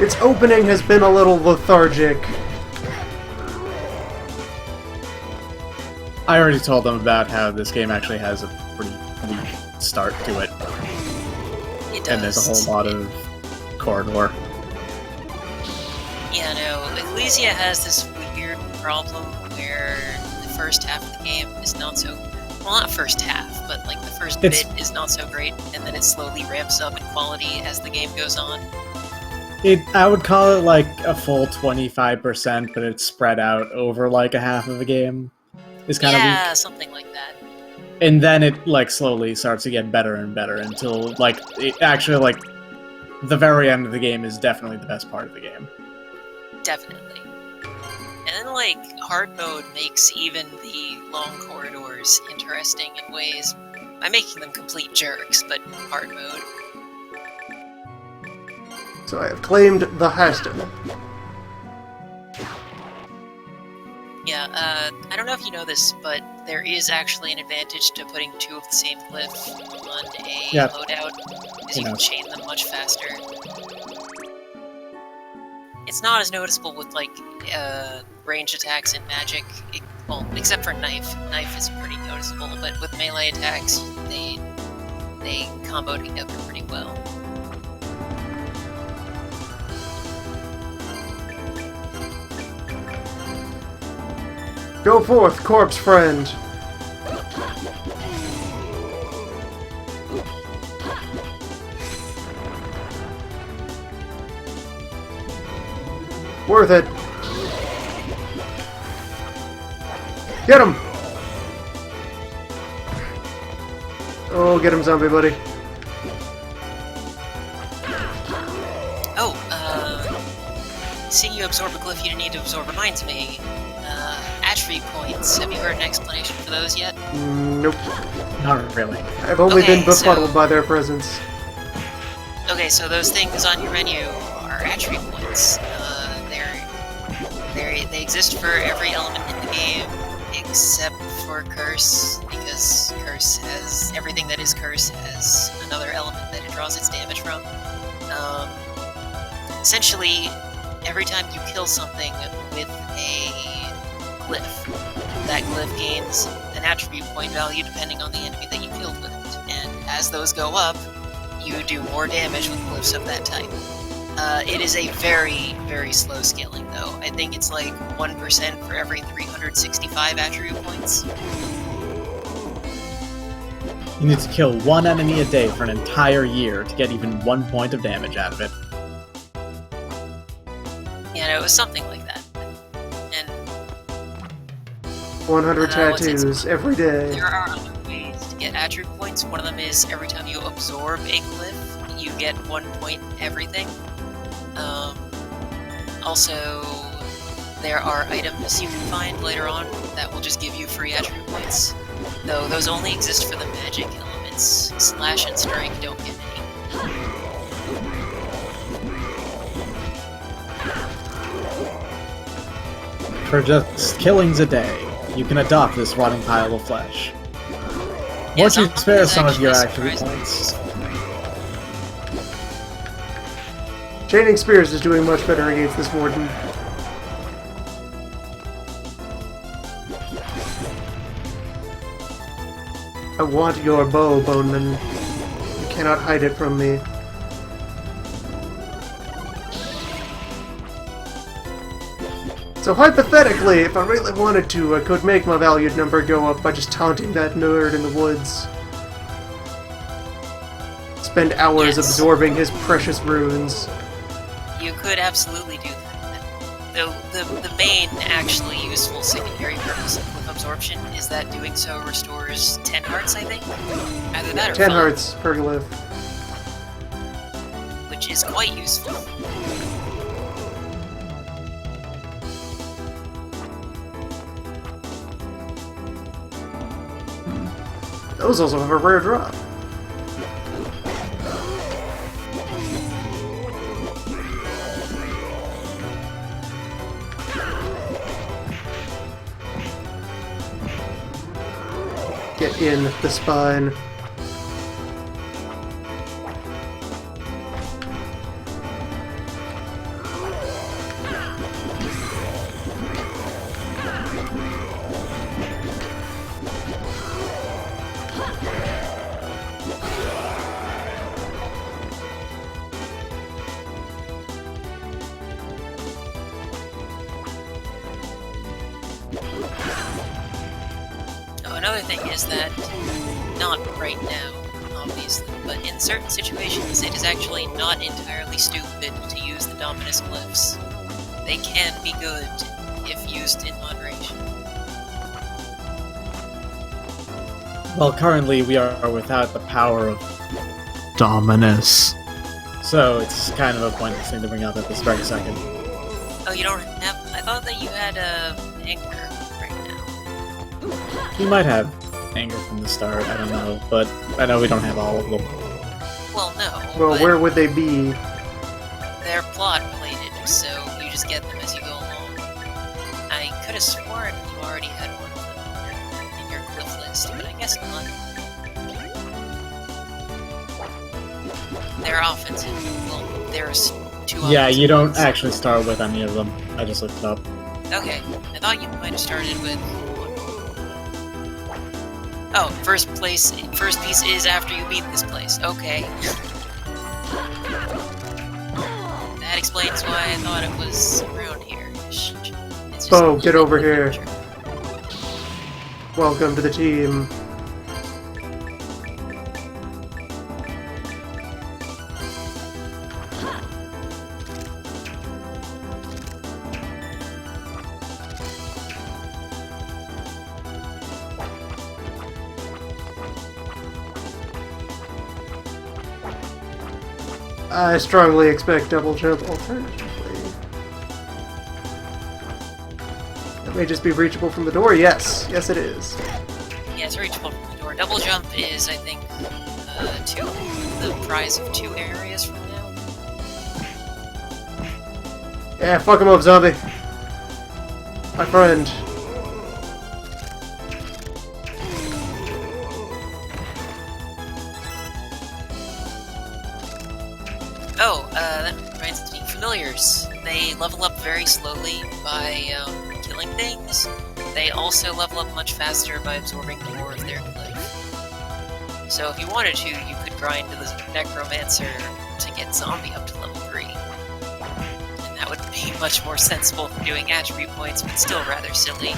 Its opening has been a little lethargic. I already told them about how this game actually has a pretty weak start to it, It does. and there's a whole lot of corridor. Yeah, no, Ecclesia has this weird problem where the first half of the game is not so... Well, not first half, but like the first It's- bit is not so great, and then it slowly ramps up in quality as the game goes on. I would call it like a full 25%, but it's spread out over like a half of a game. It's kind of Yeah, weak. something like that. And then it like slowly starts to get better and better until like it actually like the very end of the game is definitely the best part of the game. Definitely. And then, like, hard mode makes even the long corridors interesting in ways by making them complete jerks, but hard mode. So I have claimed the Haston. Yeah, I don't know if you know this, but there is actually an advantage to putting two of the same glyph on a Yeah. loadout, because you You know. can chain them much faster. It's not as noticeable with, like, range attacks and magic, well, except for knife. Knife is pretty noticeable, but with melee attacks, they combo together pretty well. Go forth, corpse friend. Worth it. Get him! Oh, get him, zombie buddy. Oh, seeing you absorb a glyph you didn't need to absorb reminds me. Attribute points. Have you heard an explanation for those yet? Nope. Not really. I've only Okay, been befuddled so- by their presence. Okay, so those things on your menu are attribute points. They exist for every element in the game except for curse, because curse has everything that is curse has another element that it draws its damage from. Essentially, every time you kill something with a glyph, that glyph gains an attribute point value depending on the enemy that you killed with it. And as those go up, you do more damage with glyphs of that type. It is a very, very slow scaling, though. I think it's like 1% for every 365 attribute points. You need to kill one enemy a day for an entire year to get even 1 point of damage out of it. Yeah, no, it was something like that. And 100 what's it- tattoos every day. there are other ways to get attribute points. One of them is every time you absorb a glyph, you get 1 point everything. Also, there are items you can find later on that will just give you free attribute points. Though those only exist for the magic elements. Slash and strike don't get any. For just killings a day, you can adopt this rotting pile of flesh. Yeah, Once you some spare is some of your actually attribute points, surprisingly Chaining Spears is doing much better against this Warden. I want your bow, Boneman. You cannot hide it from me. So hypothetically, if I really wanted to, I could make my valued number go up by just taunting that nerd in the woods. Spend hours Yes. absorbing his precious runes. You could absolutely do that. Though the main actually useful secondary purpose of glyph absorption is that doing so restores 10 hearts, I think? Either that or 10 5, hearts per glyph. which is quite useful. Those also have a rare drop. Get in the spine. Oh, another thing is that, not right now, obviously, but in certain situations it is actually not entirely stupid to use the Dominus glyphs. They can be good if used in moderation. well, currently we are without the power of Dominus. So it's kind of a pointless thing to bring up at this very second. Oh, you don't have... I thought that you had, anger right now. We might have anger from the start, I don't know, but I know we don't have all of them. Well, no, Well, but where would they be? they're plot related, so you just get them as you go along. I could have sworn you already had one of them in your glyph list, but I guess not. They're offensive. Well, there's 2 Yeah, you offensive don't ones. actually start with any of them. I just looked it up. Okay, I thought you might have started with one. Oh, first piece is after you beat this place. Okay. That explains why I thought it was around here. It's just Bo, get over the here. future. Welcome to the team. I strongly expect double jump alternatively. It may just be reachable from the door. Yes. Yes, it is. Yeah, it's reachable from the door. Double jump is, I think, the prize of 2 areas from now. Yeah, fuck him up, zombie. My friend. Oh, that reminds me. Familiars. They level up very slowly by killing things. They also level up much faster by absorbing more of their glyph. So if you wanted to, you could grind to the Necromancer to get Zombie up to level 3. And that would be much more sensible than doing attribute points, but still rather silly.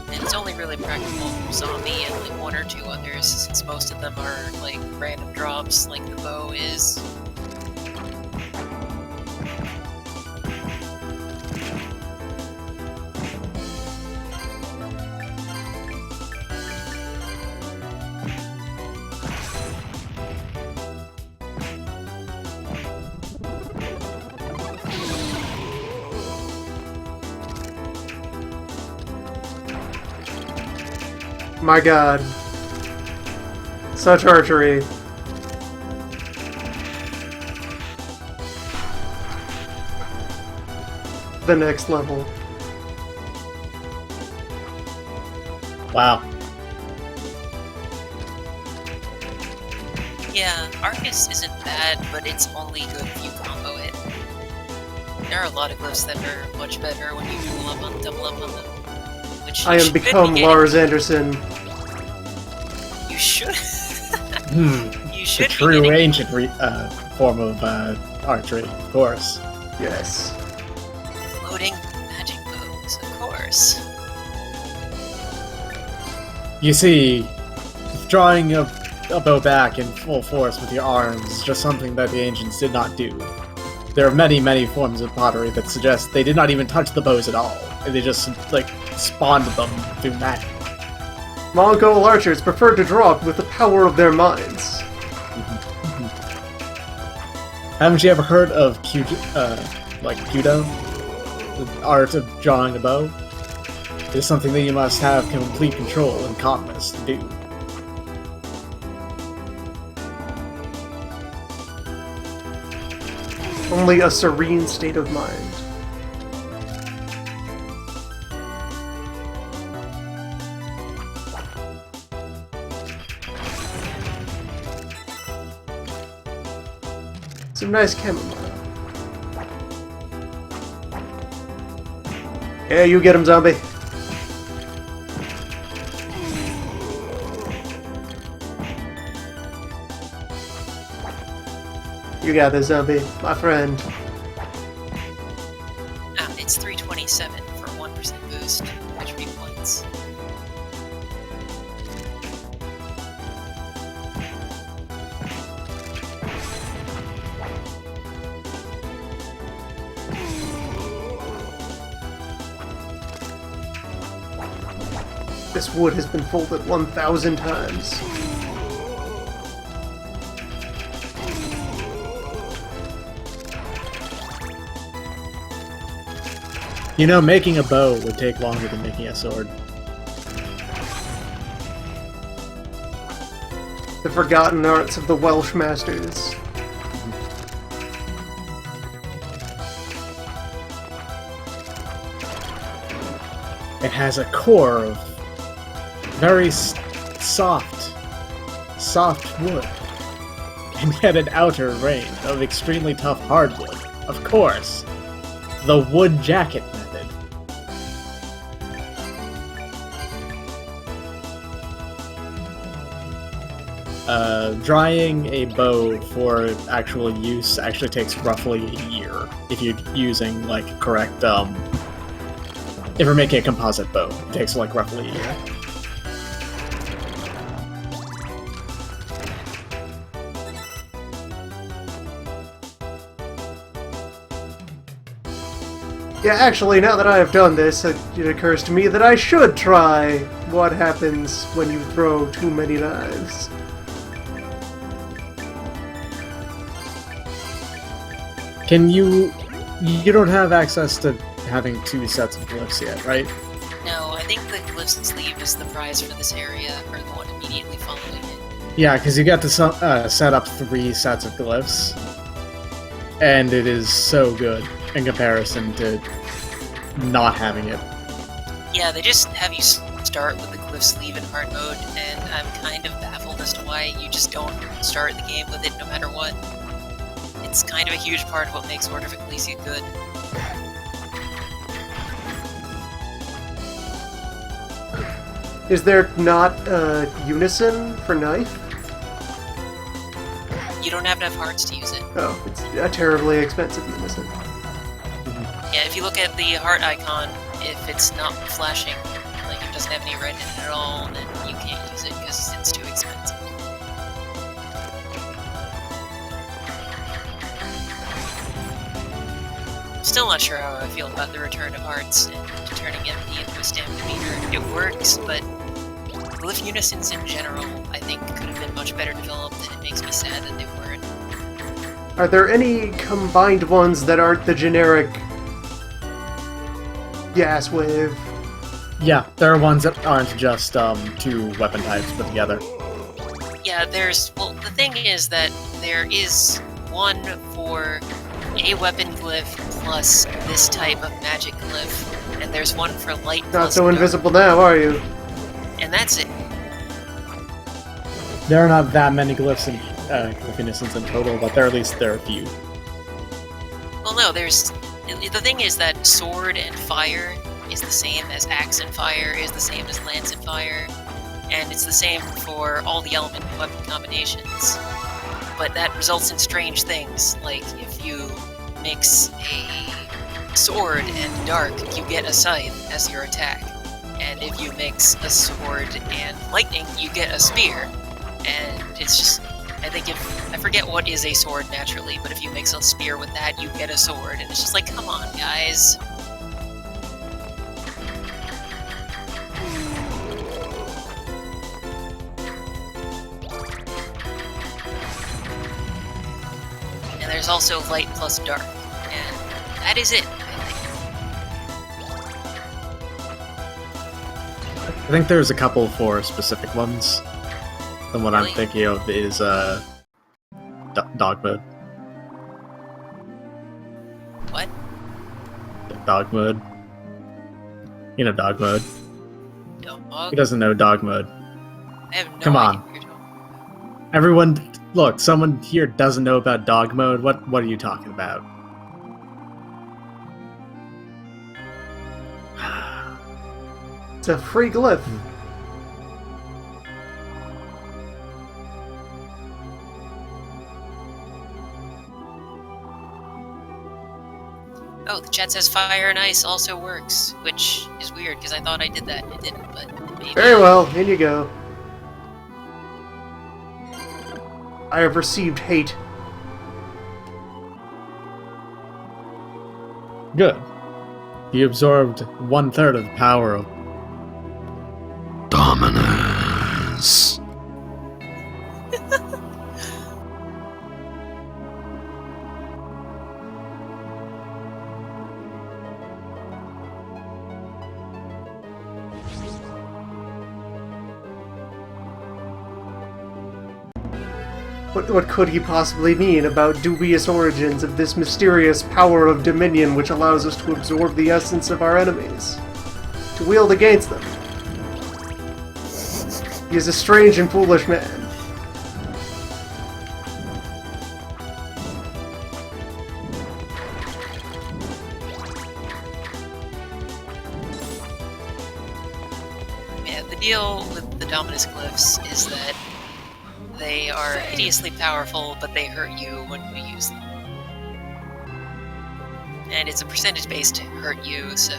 And it's only really practical for Zombie and like 1 or 2 others, since most of them are like random drops, like the bow is. My god. Such archery. The next level. Wow. Yeah, Arcus isn't bad, but it's only good if you combo it. There are a lot of glyphs that are much better when you double up on them. Which I you am should be become getting. Lars Anderson. You should. You The should be true getting ancient form of archery, of course. Yes. floating magic bows, of course. You see, drawing a bow back in full force with your arms is just something that the ancients did not do. There are many, many forms of pottery that suggest they did not even touch the bows at all. They just, like, spawned them through magic. Mongol archers preferred to draw with the power of their minds. Haven't you ever heard of Judo? The art of drawing a bow? It is something that you must have complete control and calmness to do. Only a serene state of mind. Some nice chamomile. Yeah, you get him, zombie. You got this, zombie, my friend. Ah, it's 327 for 1% boost, attribute points. This wood has been folded 1,000 times. You know, making a bow would take longer than making a sword. The forgotten arts of the Welsh masters. It has a core of very soft wood, and yet an outer range of extremely tough hardwood. Of course, the wood jacket method. Drying a bow for actual use actually takes roughly a year if you're using like correct if you're making a composite bow. It takes like roughly a year. Yeah, actually, now that I have done this, it occurs to me that I should try what happens when you throw too many knives. Can you... You don't have access to having 2 sets of glyphs yet, right? No, I think the glyph sleeve is the prize for this area, or the one immediately following it. Yeah, because you got to set up 3 sets of glyphs. And it is so good in comparison to not having it. Yeah, they just have you start with the glyph sleeve in hard mode, and I'm kind of baffled as to why you just don't start the game with it no matter what. It's kind of a huge part of what makes Order of Ecclesia good. Is there not unison for knife? You don't have enough hearts to use it. Oh, it's a terribly expensive unison. Yeah, if you look at the heart icon, if it's not flashing, like it doesn't have any red in it at all, then you can't use it because it's too expensive. Still not sure how I feel about the return of hearts and turning empty into a stamina meter. It works, but glyph unisons in general, I think, could have been much better developed, and it makes me sad that they weren't. Are there any combined ones that aren't the generic gas wave? Yeah, there are ones that aren't just 2 weapon types put together. Yeah, well, the thing is that there is one for a weapon glyph plus this type of magic glyph, and there's one for light Not plus so dark, invisible now, are you? and that's it. There are not that many glyphs in glyph unisons in total, but there are a few. Well, no, the thing is that sword and fire is the same as axe and fire, is the same as lance and fire, and it's the same for all the element weapon combinations. But that results in strange things, like if you mix a sword and dark, you get a scythe as your attack. And if you mix a sword and lightning, you get a spear. And it's just, I forget what is a sword naturally, but if you mix a spear with that, you get a sword. And it's just like, come on, guys. And there's also light plus dark. And that is it, I think. I think there's a couple for specific ones. The one I'm Really? thinking of is dog mode. What? Dog mode. You know dog mode. Dog? Who doesn't know dog mode? I have no Come idea on. what you're talking about. Everyone, look, someone here doesn't know about dog mode. What are you talking about? It's a free glyph. Oh, the chat says fire and ice also works, which is weird because I thought I did that and it didn't, but maybe. Very well, in you go. I have received hate. Good. You absorbed 1/3 of the power of Dominus. What could he possibly mean about dubious origins of this mysterious power of dominion which allows us to absorb the essence of our enemies, to wield against them? He is a strange and foolish man. Yeah, the deal with the Dominus glyphs is that they are hideously powerful, but they hurt you when you use them. And it's a percentage-based hurt you, so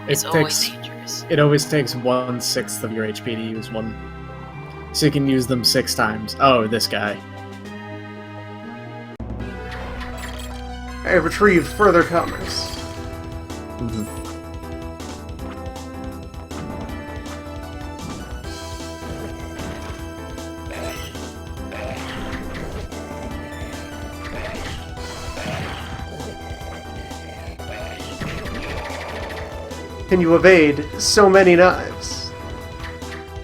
it's always dangerous. It always takes 1/6 of your HP to use one. So you can use them 6 times. Oh, this guy. I have retrieved further commerce. Can you evade so many knives?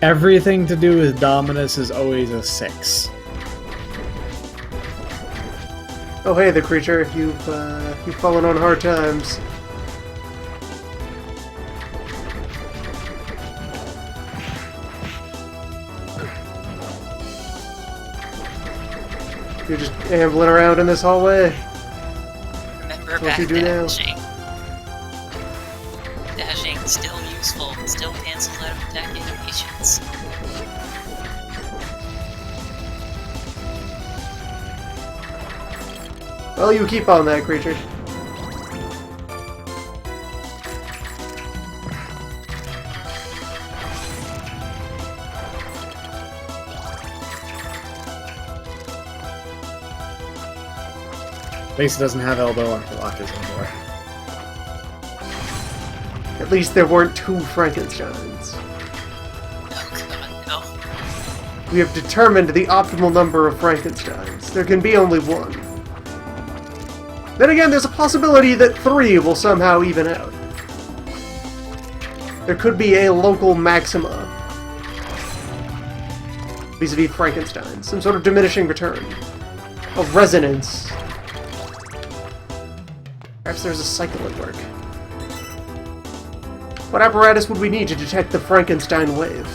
Everything to do with Dominus is always a 6. Oh hey, the creature, you've fallen on hard times. You're just ambling around in this hallway. Remember What back you do now? dashing. Dashing, still useful, still cancels out of attack animations. Well, you keep on that, creature. At least it doesn't have elbow lockers anymore. At least there weren't 2 Frankensteins. Oh god, no. We have determined the optimal number of Frankensteins. There can be only 1. Then again, there's a possibility that 3 will somehow even out. There could be a local maxima vis-a-vis Frankenstein. Some sort of diminishing return. A resonance. Perhaps there's a cycle at work. What apparatus would we need to detect the Frankenstein wave?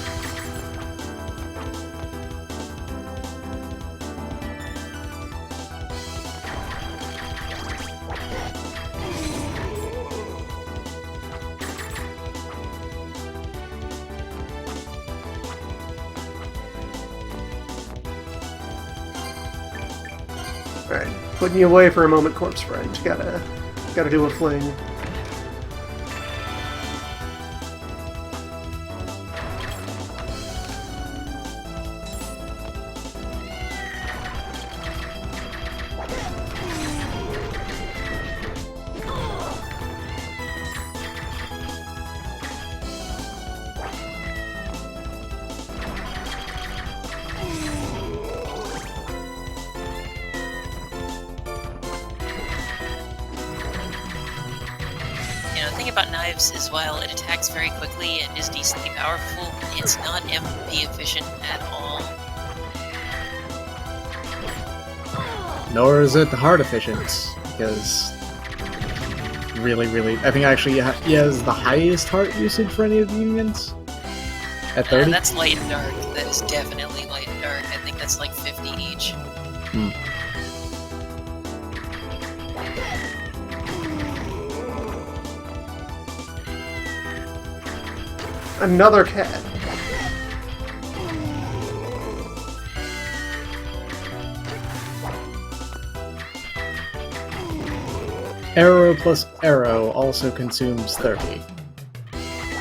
Alright, putting you away for a moment, corpse friend. Gotta do a fling. The thing about knives is while it attacks very quickly and is decently powerful, it's not MP efficient at all. Nor is it heart efficient, because really, I think actually he has the highest heart usage for any of the unions at 30. That's light and dark. That is definitely light and dark. I think that's like 50 each. Another cat. Arrow plus arrow also consumes 30.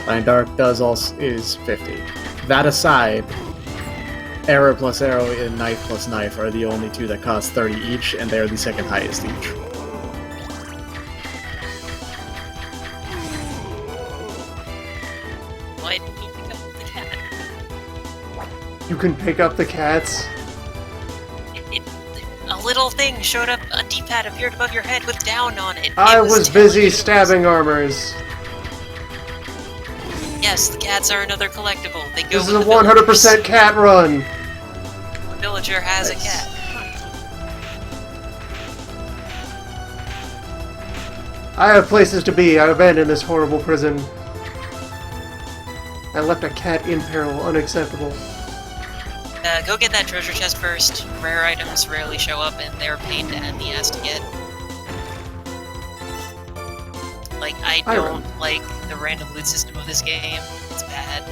Light dark is 50. That aside, arrow plus arrow and knife plus knife are the only 2 that cost 30 each, and they are the second highest each. Why didn't you pick up the cat? You can pick up the cats. A little thing showed up, a D-pad appeared above your head with down on it. I It was telling busy you- stabbing armors. Yes, the cats are another collectible. They go This is with a the 100% cat run. villagers. The villager has a cat. I have places to be. I abandoned this horrible prison. I left a cat in peril. Unacceptable. Go get that treasure chest first. Rare items rarely show up, and they're a pain in the ass to get. Like, I don't like the random loot system of this game. It's bad.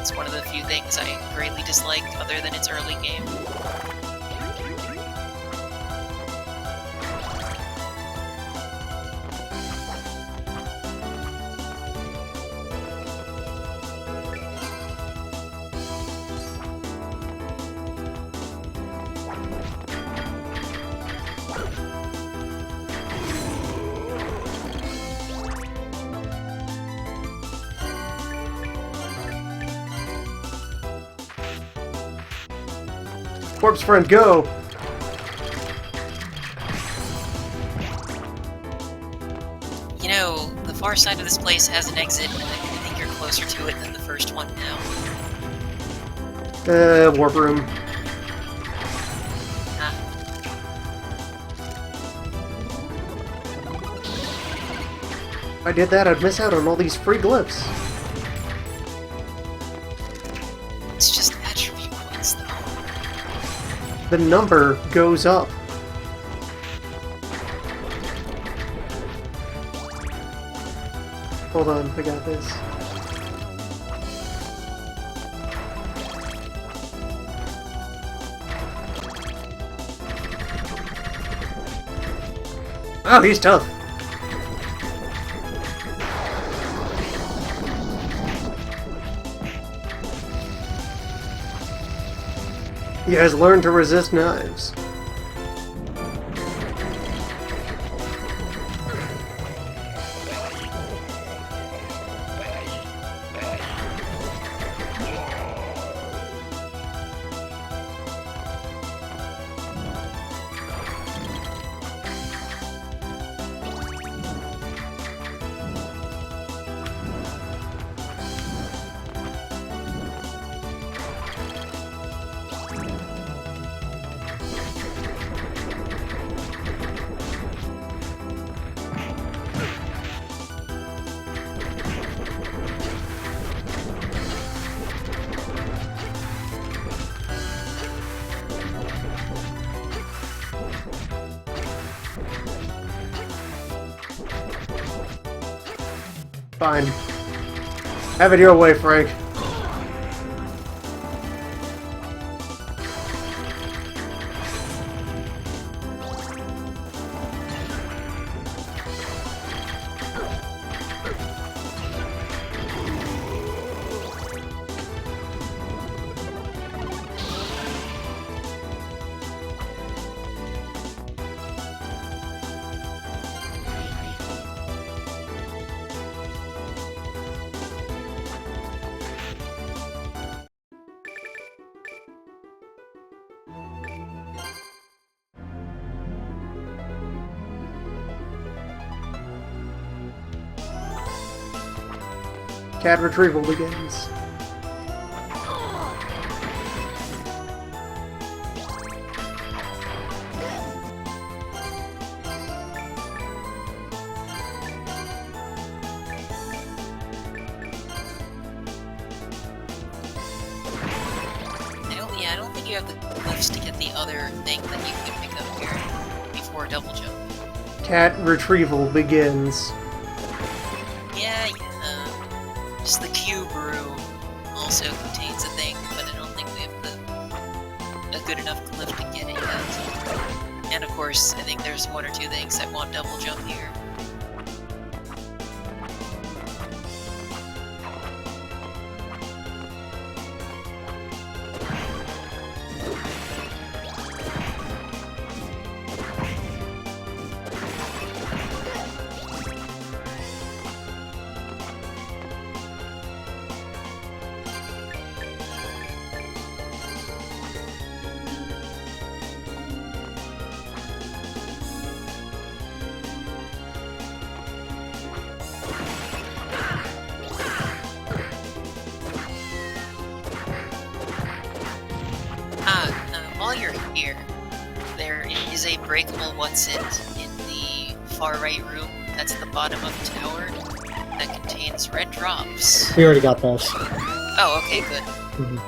It's one of the few things I greatly dislike, other than its early game. Corpse friend, go! You know, the far side of this place has an exit, and I think you're closer to it than the first one now. Warp room. Ah, If I did that, I'd miss out on all these free glyphs. it's just attribute points, though. The number goes up. Hold on, I got this. Oh, he's tough. He has learned to resist knives. Fine. Have it your way, Frank. Cat retrieval begins. I don't think you have the glyphs to get the other thing that you can pick up here before double jump. Cat retrieval begins. Yeah, just the cube room also contains a thing, but I don't think we have a good enough glyph to get it yet. And of course, I think there's one or two things that want double jump here. While you're here, there is a breakable what's it in the far right room that's at the bottom of the tower that contains red drops. We already got those. Oh, okay, good. Mhm.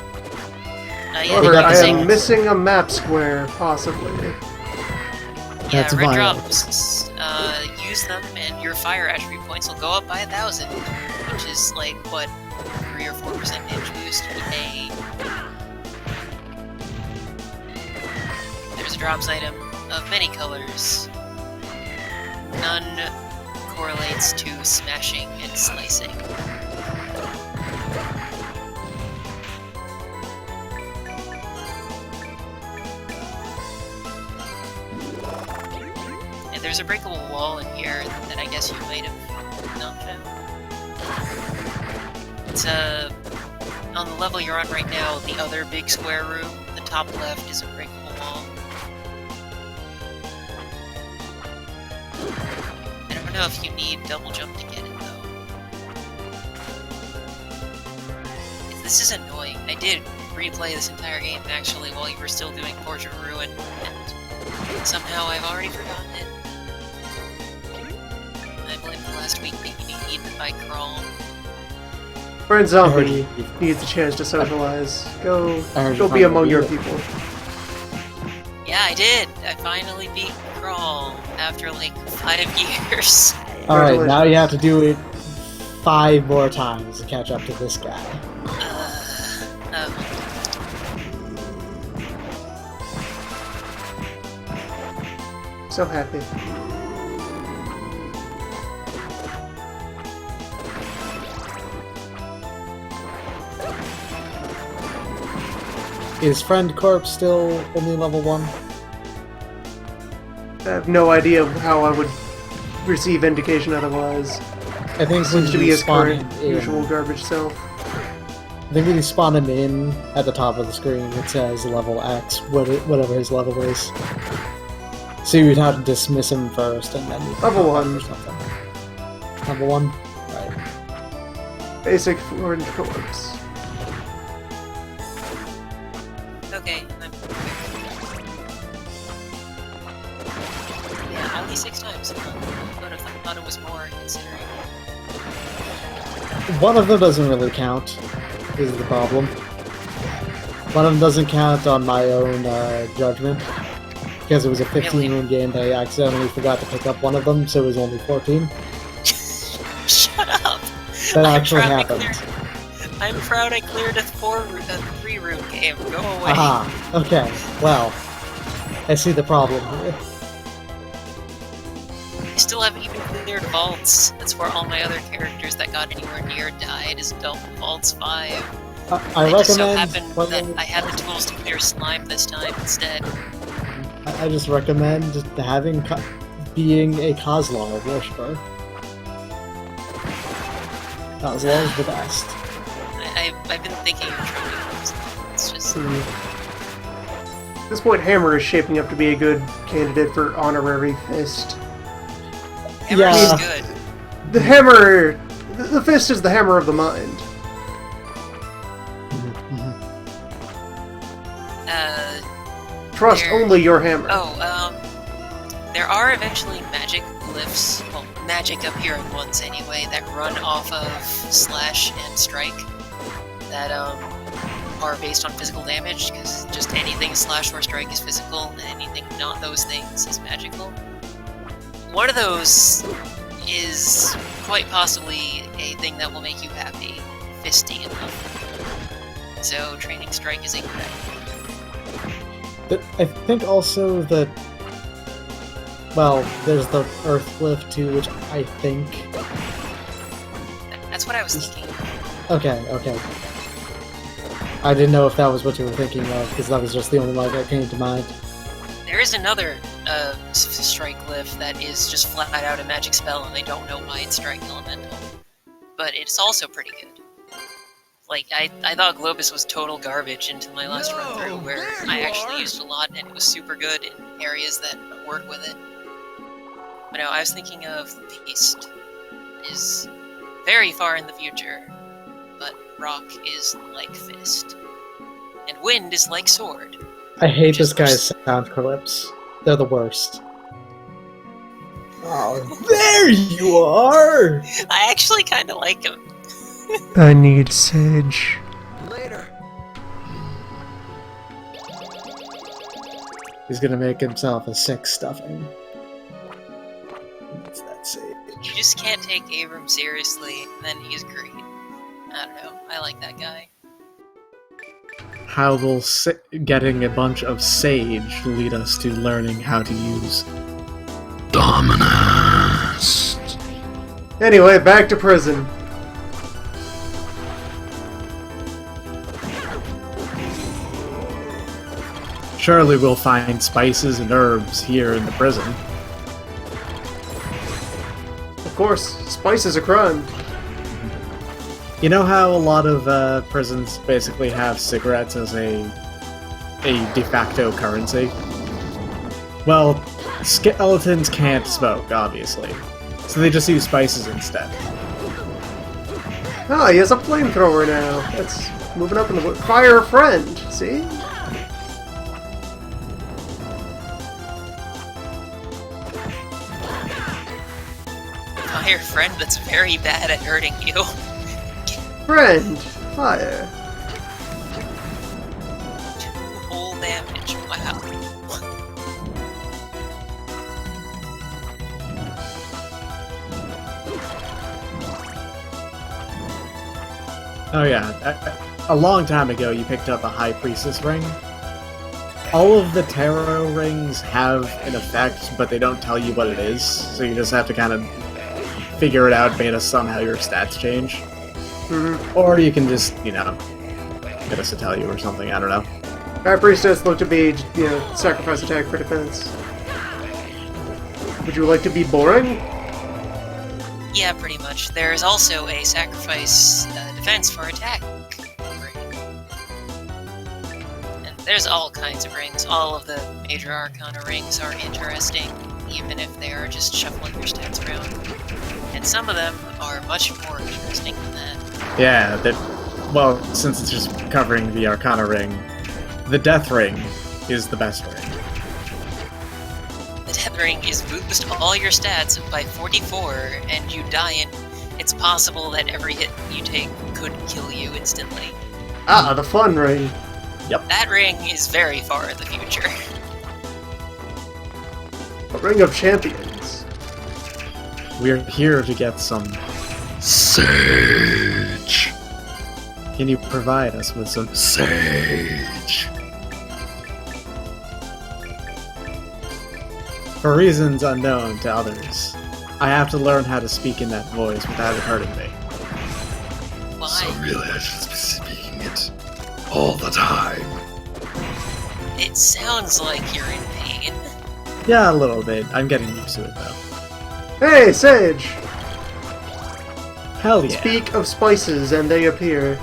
Yeah, However, they I say- am missing a map square, possibly. Yeah, That's red violent. drops. Use them, and your fire attribute points will go up by 1,000, which is like what, 3 or 4% damage boost. Yay! There's a drops item of many colors. None correlates to smashing and slicing. And there's a breakable wall in here that I guess you might have not found. It's on the level you're on right now, the other big square room, the top left is a breakable wall. I don't know if you need double jump to get it, though. This is annoying. I did replay this entire game, actually, while you were still doing Portrait of Ruin, and somehow I've already forgotten it. I blame the last week being eaten by Crawl. Friend Zombie needs a chance to socialize. Go be among your people. Yeah, I did. I finally beat Crawl after like 5 years. Alright, now you have to do it 5 more times to catch up to this guy. So happy. Is Friend Corp still only level 1? I have no idea how I would receive indication otherwise. I think Seems to be his current in, usual garbage self. I think when you spawn him in at the top of the screen, it says level X, whatever his level is. So you'd have to dismiss him first, and then Level 1. or something. Level 1, right? Basic Friend Corpse. Okay, yeah, only 6 times. But I thought it was more, considering. One of them doesn't really count, is the problem. One of them doesn't count on my own judgment, because it was a 15-room game, they accidentally forgot to pick up one of them, so it was only 14. Shut up! That actually happened. I'm proud I cleared a 3-room game. Go away. Aha, okay, well, I see the problem here. I still haven't even cleared Vaults. That's where all my other characters that got anywhere near died, is Vaults 5. I it just so recommend... happened that I had the tools to clear Slime this time instead. I just recommend having being a Kozlar worshiper. Kozlar is the best. I've been thinking of trying those. It's just... At this point, Hammer is shaping up to be a good candidate for honorary fist. Hammer's Yeah. good. The hammer... The fist is the hammer of the mind. Trust There- only your hammer. There are eventually magic glyphs, well, magic appearing ones anyway, that run off of Slash and Strike, that, are based on physical damage, because just anything Slash or Strike is physical, and anything not those things is magical. One of those is quite possibly a thing that will make you happy, fisty enough. So, training Strike is a good idea. But I think also that... Well, there's the Earth Glyph too, which I think... That's what I was thinking. Okay. I didn't know if that was what you were thinking of, because that was just the only one that came to mind. There is another strike glyph that is just flat out a magic spell, and they don't know why it's strike elemental. But it's also pretty good. Like, I thought Globus was total garbage until my last run through, where I actually used a lot, and it was super good in areas that work with it. But no, I was thinking of Beast is very far in the future, but Rock is like Fist. And Wind is like Sword. I hate Just this guy's sound clips. They're the worst. Oh, there you are! I actually kind of like him. I need Sage. Later. He's gonna make himself a 6 stuffing. What's that Sage? You just can't take Abram seriously, and then he's great. I don't know, I like that guy. How will getting a bunch of Sage lead us to learning how to use Dominus. Anyway, back to prison. Surely we'll find spices and herbs here in the prison. Of course, spice is a crime. You know how a lot of prisons basically have cigarettes as a a de facto currency. Well, skeletons can't smoke, obviously, so they just use spices instead. Ah, he has a flamethrower now. That's moving up in the fire friend. See? Fire friend that's very bad at hurting you. Friend, fire. 2 whole damage. Wow. Oh yeah, a long time ago you picked up a High Priestess ring. All of the tarot rings have an effect, but they don't tell you what it is, so you just have to kind of figure it out based on somehow your stats change. Mm-hmm. Or you can just, get us to tell you or something, I don't know. High Priestess look to be, sacrifice attack for defense. Would you like to be boring? Yeah, pretty much. There's also a sacrifice defense for attack ring. And there's all kinds of rings. All of the major arcana rings are interesting, even if they are just shuffling your stats around. And some of them are much more interesting than that. Yeah, well, since it's just covering the Arcana ring, the Death ring is the best ring. The Death ring is boost all your stats by 44, and you die in. It's possible that every hit you take could kill you instantly. Ah, the fun ring. That ring is very far in the future. A ring of champions. We're here to get some Sage. Can you provide us with some Sage. For reasons unknown to others, I have to learn how to speak in that voice without it hurting me. Why? So really I should be speaking it all the time. It sounds like you're in pain. Yeah, a little bit. I'm getting used to it, though. Hey, Sage! Hell yeah. Speak of spices and they appear.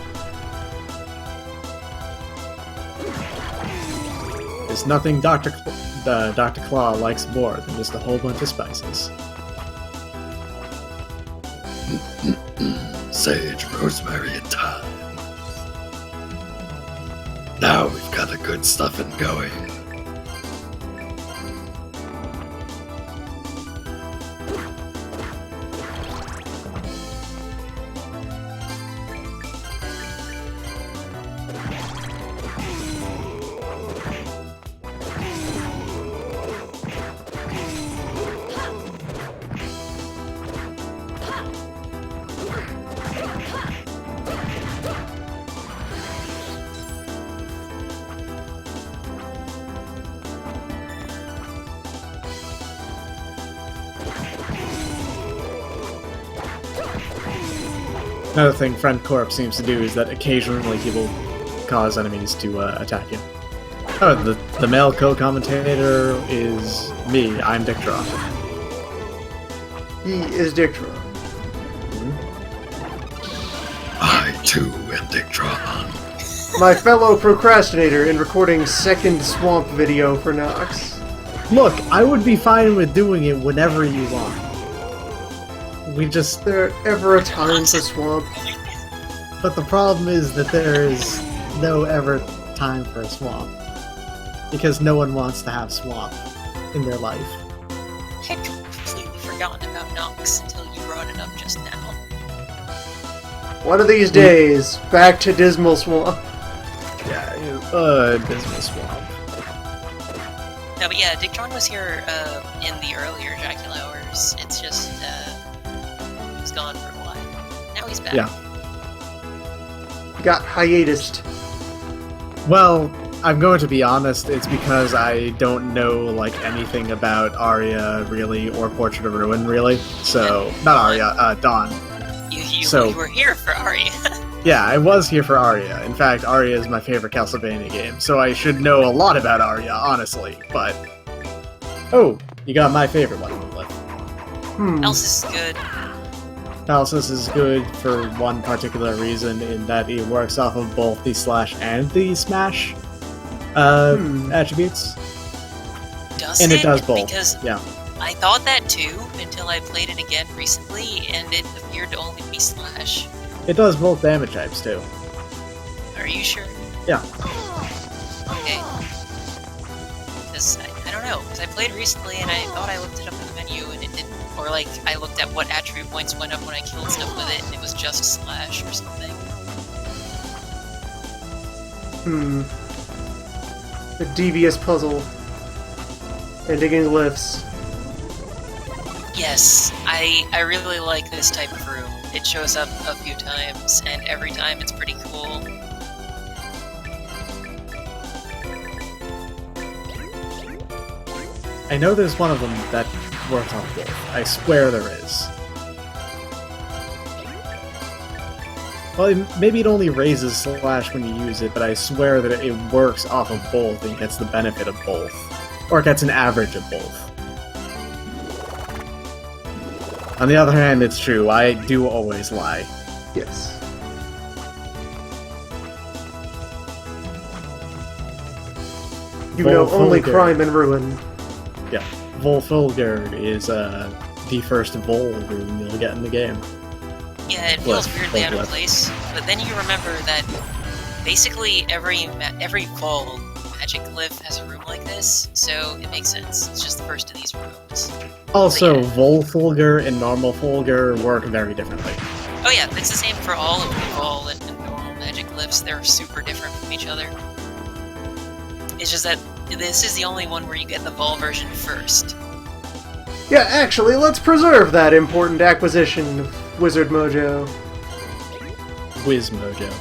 There's nothing Dr. Claw likes more than just a whole bunch of spices. Sage, rosemary, and thyme. Now we've got the good stuffing going. Another thing Friend Corp seems to do is that occasionally he will cause enemies to attack you. Oh, the male co-commentator is me. I'm Dictron. He is Dictron. I too am Dictron. My fellow procrastinator in recording second swamp video for Nox. Look, I would be fine with doing it whenever you want. We just... Is there ever a time for swamp? But the problem is that there is no ever time for a swamp. Because no one wants to have swamp in their life. I had completely forgotten about Nox until you brought it up just now. One of these days, back to Dismal Swamp. Yeah, Dismal Swamp. No, but yeah, Dictron was here in the earlier Draculhours. It's just, he was gone for a while. Now he's back. Yeah. Got hiatused. Well, I'm going to be honest, it's because I don't know, like, anything about Arya, really, or Portrait of Ruin, really. So, not Arya, Dawn. You were here for Arya. Yeah, I was here for Arya. In fact, Arya is my favorite Castlevania game, so I should know a lot about Arya, honestly, but... Oh, you got my favorite one. Else is good. Palaces is good for one particular reason, in that it works off of both the slash and the smash. Attributes. Does And it does both. Because Yeah. I thought that too until I played it again recently, and it appeared to only be slash. It does both damage types, too. Are you sure? Yeah. Okay. Because I don't know, because I played recently and I thought I looked it up in the menu and it didn't. Or like, I looked at what attribute points went up when I killed stuff with it and it was just slash or something. A devious puzzle. And digging glyphs. Yes, I really like this type of room. It shows up a few times, and every time it's pretty cool. I know there's one of them that works on both. I swear there is. Well, maybe it only raises slash when you use it, but I swear that it works off of both and gets the benefit of both. Or it gets an average of both. On the other hand, it's true, I do always lie. Yes. You know only Volfilger. crime and ruin. Yeah, Volfilger is the first Vol room you'll get in the game. Yeah, it feels Left, weirdly out of left. place, but then you remember that basically every fall magic glyph has a room like this, so it makes sense. It's just the first of these rooms. Also, Yeah. Volfilger and normal Fulgur work very differently. Oh yeah, it's the same for all of the fall and normal magic glyphs. They're super different from each other. It's just that this is the only one where you get the Vol version first. Yeah, actually, let's preserve that important acquisition of Wizard Mojo. Whiz-Mojo.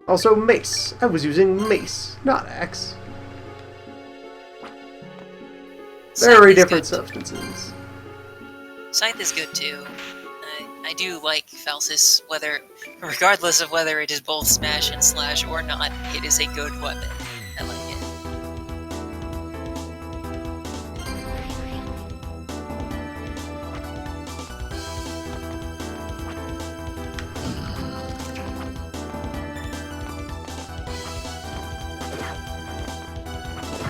Also, mace. I was using mace, not axe. Scythe Very is different good. substances. Scythe is good too. I do like Falsis, regardless of whether it is both smash and slash or not, it is a good weapon. I like it.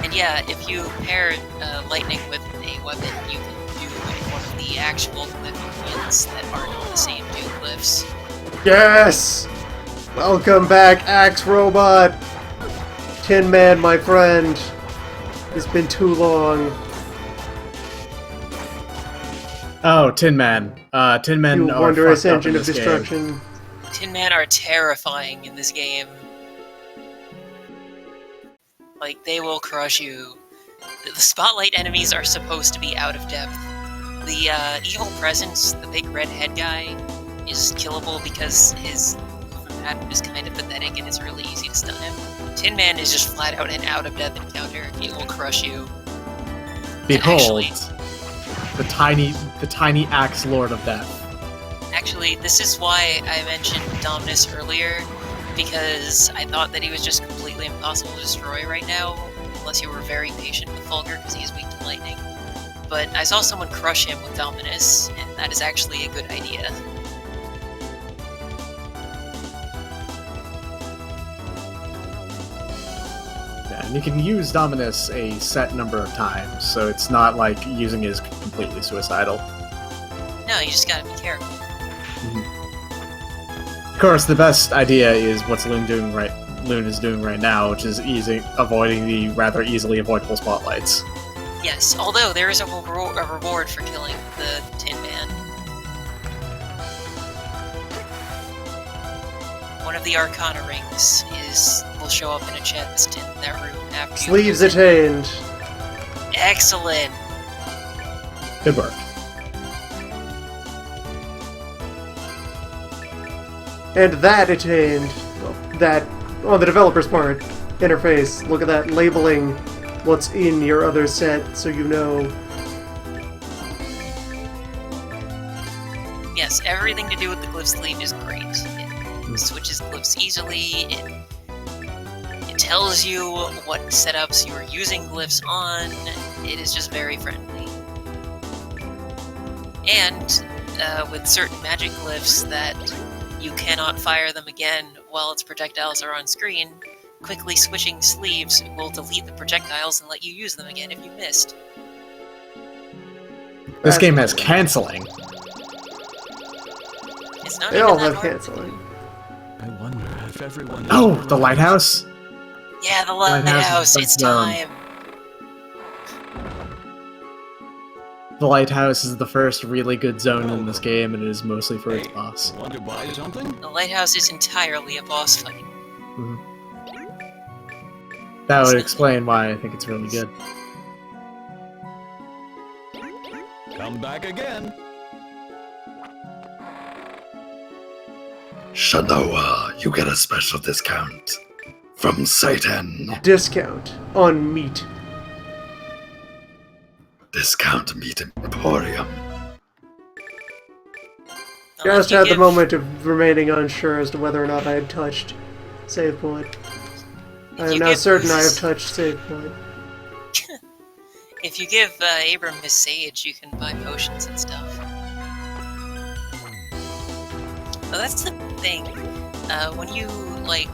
And yeah, if you pair lightning with a weapon, you can do one of the actual glyph unions that aren't the same two glyphs. Yes! Welcome back, Axe Robot! Tin Man, my friend. It's been too long. Oh, Tin Man. Tin Men You are wondrous fucked up engine in of this game. destruction. Tin Man are terrifying in this game. Like, they will crush you. The spotlight enemies are supposed to be out of depth. The evil presence, the big red head guy, is killable because his movement pattern is kind of pathetic and it's really easy to stun him. Tin Man is just flat out an out of depth encounter. It will crush you. Behold, Actually- the tiny axe lord of death. Actually, this is why I mentioned Dominus earlier, because I thought that he was just completely impossible to destroy right now, unless you were very patient with Fulgur, because he is weak to lightning. But I saw someone crush him with Dominus, and that is actually a good idea. Yeah, and you can use Dominus a set number of times, so it's not like using it is completely suicidal. No, you just gotta be careful. Of course, the best idea is what Loon is doing right now, which is avoiding the rather easily avoidable spotlights. Yes, although there is a reward for killing the Tin Man. One of the Arcana rings will show up in a chest in that room after you Sleeves use it. attained. Excellent! Good work. And that attained. Well, that, on the developer's part, interface. Look at that, labeling what's in your other set so you know. Yes, everything to do with the glyph sleeve is great. It switches glyphs easily, it tells you what setups you are using glyphs on, it is just very friendly. And with certain magic glyphs that you cannot fire them again while its projectiles are on screen, quickly switching sleeves will delete the projectiles and let you use them again if you missed. This game has canceling. It's not They even all that have hard. canceling. I wonder if everyone. Oh, the lighthouse? Yeah, the Lighthouse lighthouse. is It's the zone. time. The lighthouse is the first really good zone in this game, and it is mostly for its boss. Want to buy something? The lighthouse is entirely a boss fight. That would explain why I think it's really good. Come back again. Shanoa, you get a special discount from Satan. Discount on meat. Discount Meat Emporium. Just had the moment of remaining unsure as to whether or not I had touched save point. I am now certain I have touched save point. If you give Abram his sage, you can buy potions and stuff. Oh, that's the thing. When you, like,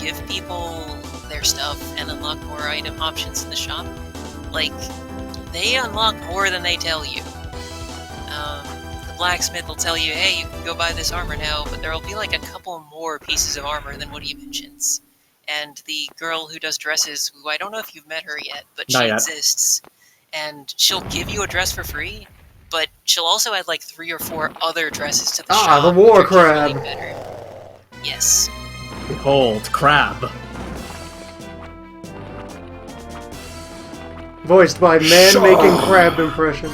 give people their stuff and unlock more item options in the shop, like, they unlock more than they tell you. The blacksmith will tell you, hey, you can go buy this armor now, but there will be, like, a couple more pieces of armor than what he mentions. And the girl who does dresses, who I don't know if you've met her yet, but she exists, and she'll give you a dress for free, but she'll also add like 3 or 4 other dresses to the shop. Ah, the war which are really crab. better. Yes. Behold, crab. Voiced by man making crab impression.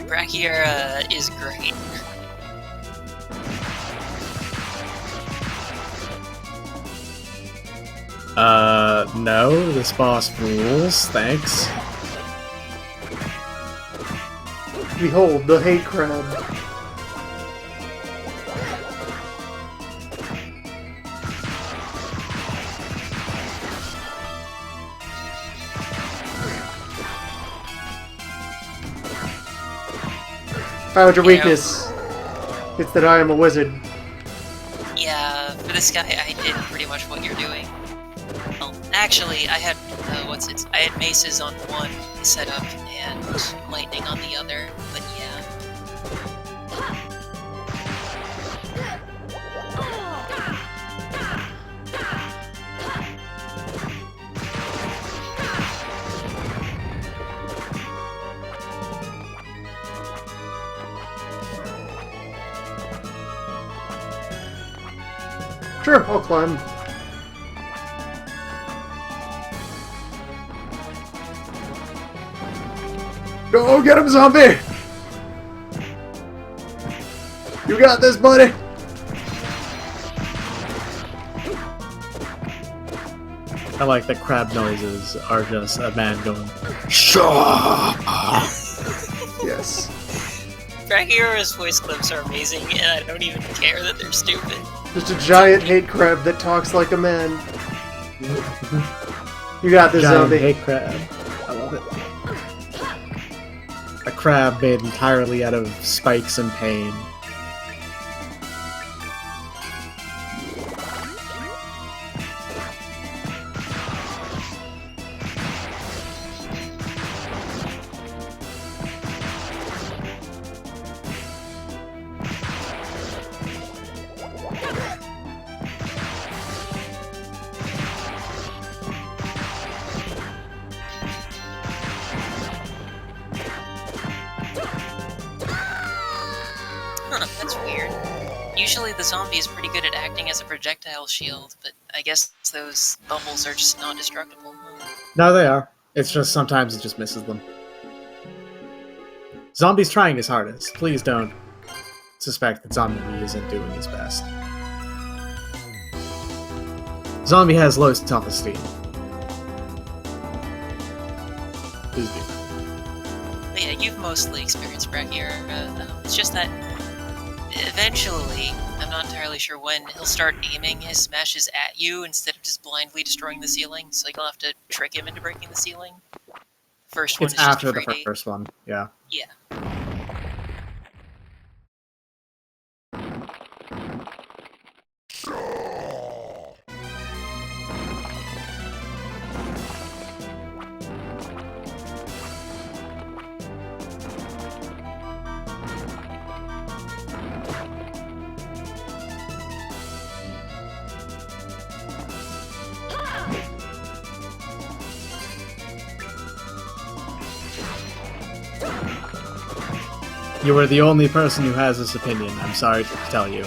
Draculhour is great. No, this boss rules, thanks. Behold, the hate crab. Found your weakness. It's that I am a wizard. Yeah, for this guy, I did pretty much what you're doing. Well, actually, I had, I had maces on one setup and lightning on the other, but yeah. Sure, I'll climb. Go get him, zombie! You got this, buddy! I like that crab noises are just a man going, Shaw! Yes. Draculhour's voice clips are amazing, and I don't even care that they're stupid. Just a giant hate crab that talks like a man. You got this, giant zombie. hate crab. I love it. A crab made entirely out of spikes and pain. Huh, that's weird. Usually the zombie is pretty good at acting as a projectile shield, but I guess those bubbles are just non-destructible. No, they are. It's just sometimes it just misses them. Zombie's trying his hardest. Please don't suspect that Zombie isn't doing his best. Zombie has low self-esteem. Please do. But yeah, you've mostly experienced Draculhour. It's just that eventually, I'm not entirely sure when, he'll start aiming his smashes at you instead of just blindly destroying the ceiling, so you'll have to trick him into breaking the ceiling. First one It's is just after a the free date. first one, yeah. Yeah. You are the only person who has this opinion, I'm sorry to tell you.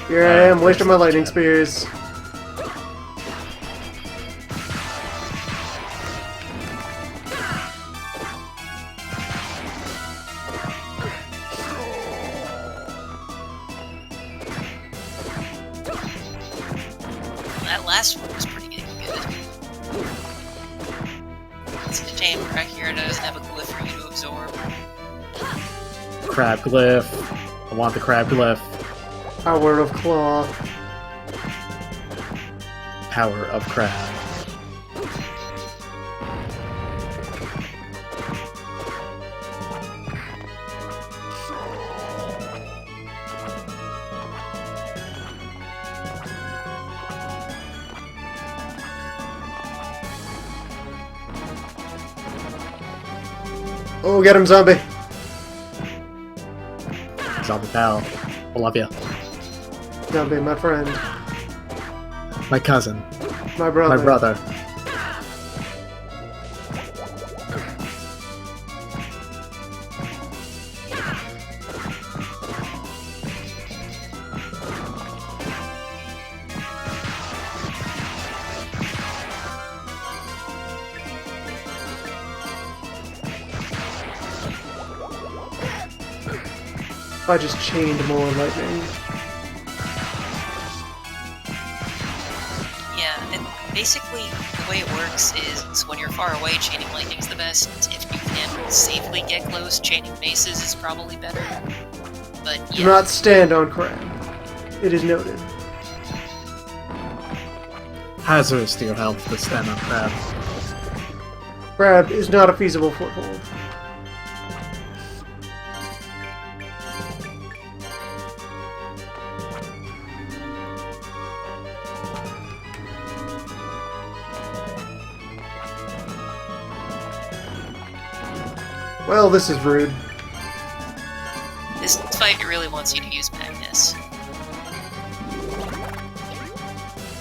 Here I am, wasting my lightning spears. That last one was pretty good. It's a shame Draculhour doesn't have a glyph for you to absorb. Crab glyph. I want the crab glyph. Power of claw. Power of crab. Oh, get him, zombie. Zombie pal. I love you. Zombie, my friend. My cousin. My brother. My brother. If I just chained more lightning. Yeah, and basically the way it works is when you're far away, chaining lightning's the best. If you can safely get close, chaining maces is probably better. But yeah. Do not stand on crab. It is noted. Hazardous to your health to stand on crab. Crab is not a feasible foothold. Well, this is rude. This fight really wants you to use Magnus.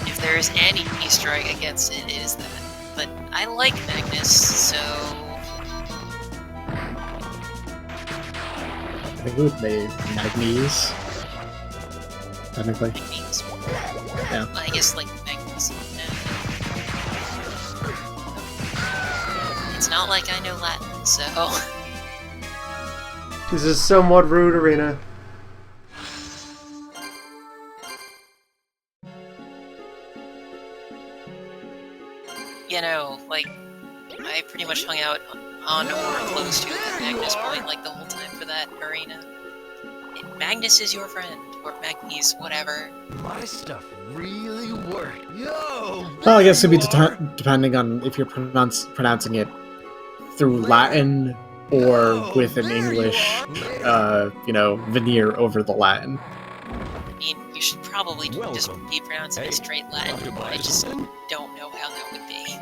If there is any Easter egg against it, it is that. But I like Magnus, so... I think it would be Magnes. Technically. Means, Yeah. I guess like Magnus. It's not like I know Latin, so... This is somewhat rude, Arena. You know, like, I pretty much hung out on or close to the Magnus point, like, the whole time for that arena. Magnus is your friend, or Magnes, whatever. My stuff really worked. Yo! Well, I guess it'd be depending on if you're pronouncing it through Latin or with an English, veneer over the Latin. I mean, you should probably just be pronouncing it straight Latin. I just don't know how that would be.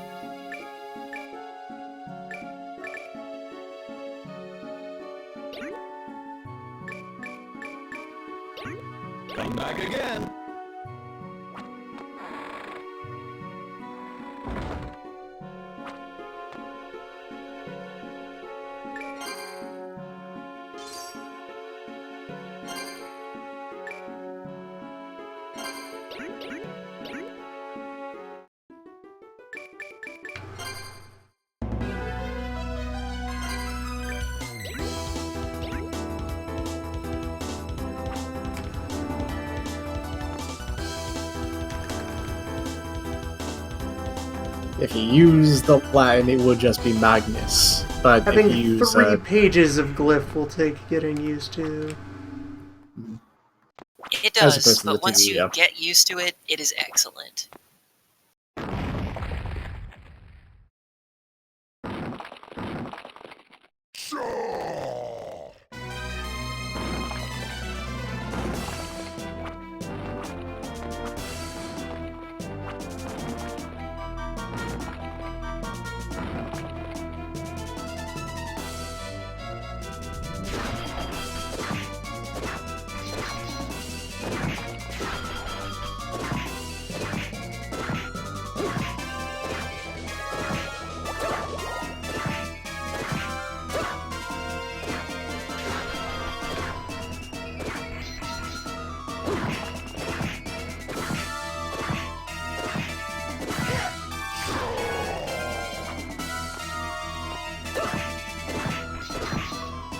Come back again. If you use the Latin, it would just be Magnus. But Having if you use 3 pages of glyph will take getting used to. It As does, opposed to but the once TV, you yeah. get used to it, it is excellent.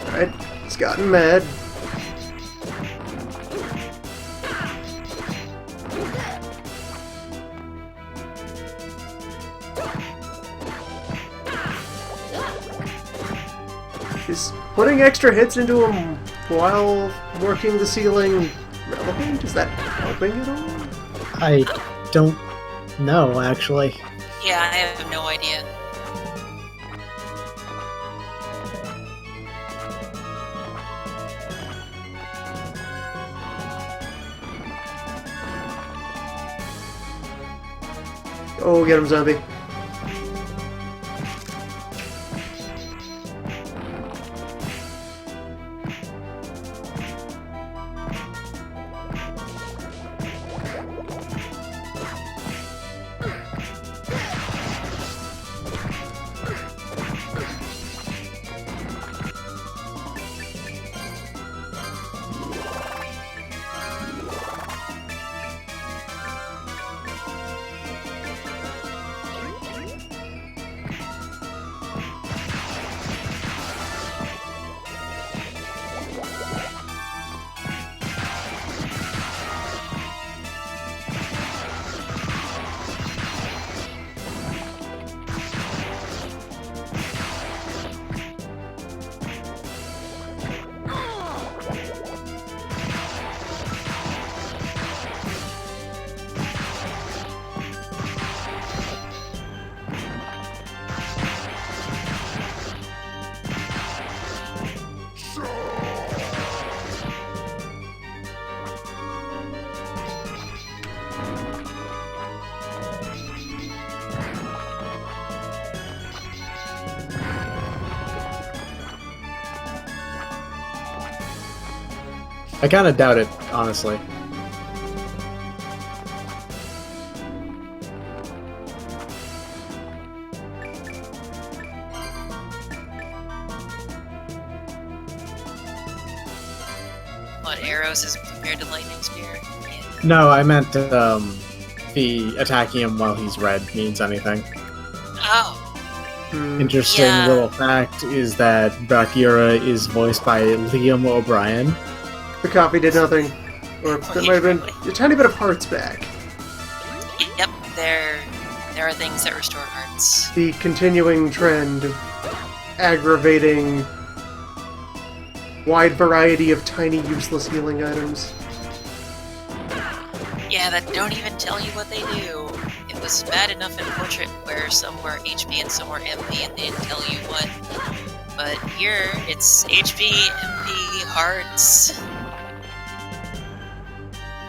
Alright, it's gotten mad. Is putting extra hits into him while working the ceiling relevant? Is that helping at all? I don't know, actually. Yeah, I have no idea. Oh, get him, zombie. I kind of doubt it, honestly. What, arrows is compared to lightning spear? Yeah. No, I meant the attacking him while he's red means anything. Oh, Interesting Yeah. little fact is that Draculhour is voiced by Liam O'Brien. The copy did nothing. Or there might have been a tiny bit of hearts back. yep, there are things that restore hearts. The continuing trend of aggravating wide variety of tiny useless healing items. Yeah, that don't even tell you what they do. It was bad enough in Portrait where some were HP and some were MP and they didn't tell you what. But here, it's HP, MP, hearts.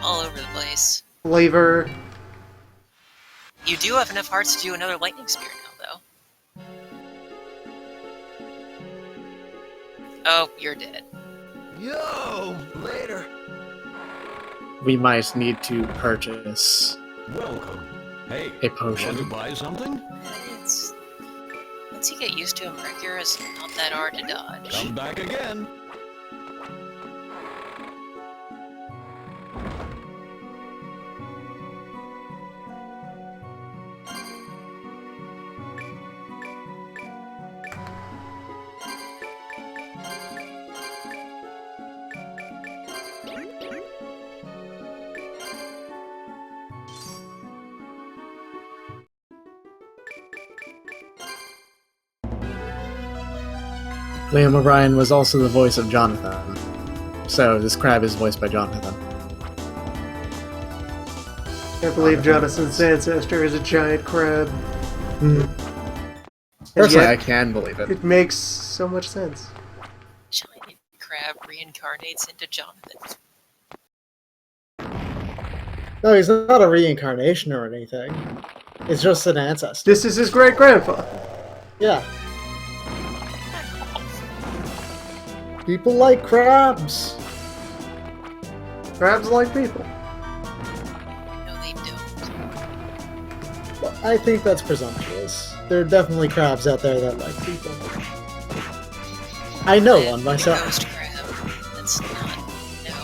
All over the place. Flavor. You do have enough hearts to do another lightning spear now, though. Oh, you're dead. Yo, later. We might need to purchase Welcome. Hey, a potion. want to buy something? It's... Once you get used to him, Mercure is not that hard to dodge. Come back again. Liam O'Brien was also the voice of Jonathan. So this crab is voiced by Jonathan. I believe Jonathan's ancestor is a giant crab. And Personally, I yet, can believe it. it makes so much sense. Giant crab reincarnates into Jonathan. No, he's not a reincarnation or anything. It's just an ancestor. This is his great grandfather. Yeah. People like crabs. Crabs like people. No, they don't. Well, I think that's presumptuous. There are definitely crabs out there that like people. I know one The myself. ghost crab. That's not... No,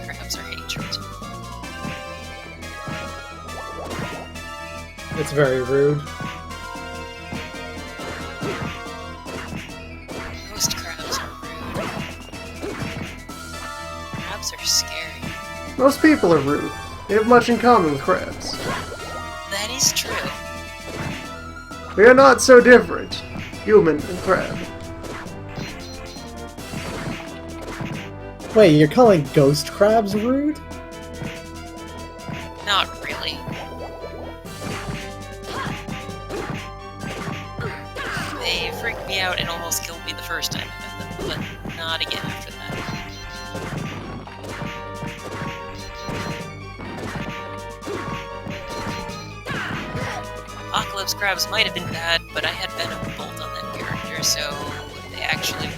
crabs are hatred. It's very rude. Ghost crabs are rude. Crabs are scary. Most people are rude. They have much in common with crabs. That is true. We are not so different, human and crab. Wait, you're calling ghost crabs rude? Not really. They freaked me out and almost killed me the first time I met them, but not again after that. Apocalypse crabs might have been bad, but I had Venom Bolt on that character, so they actually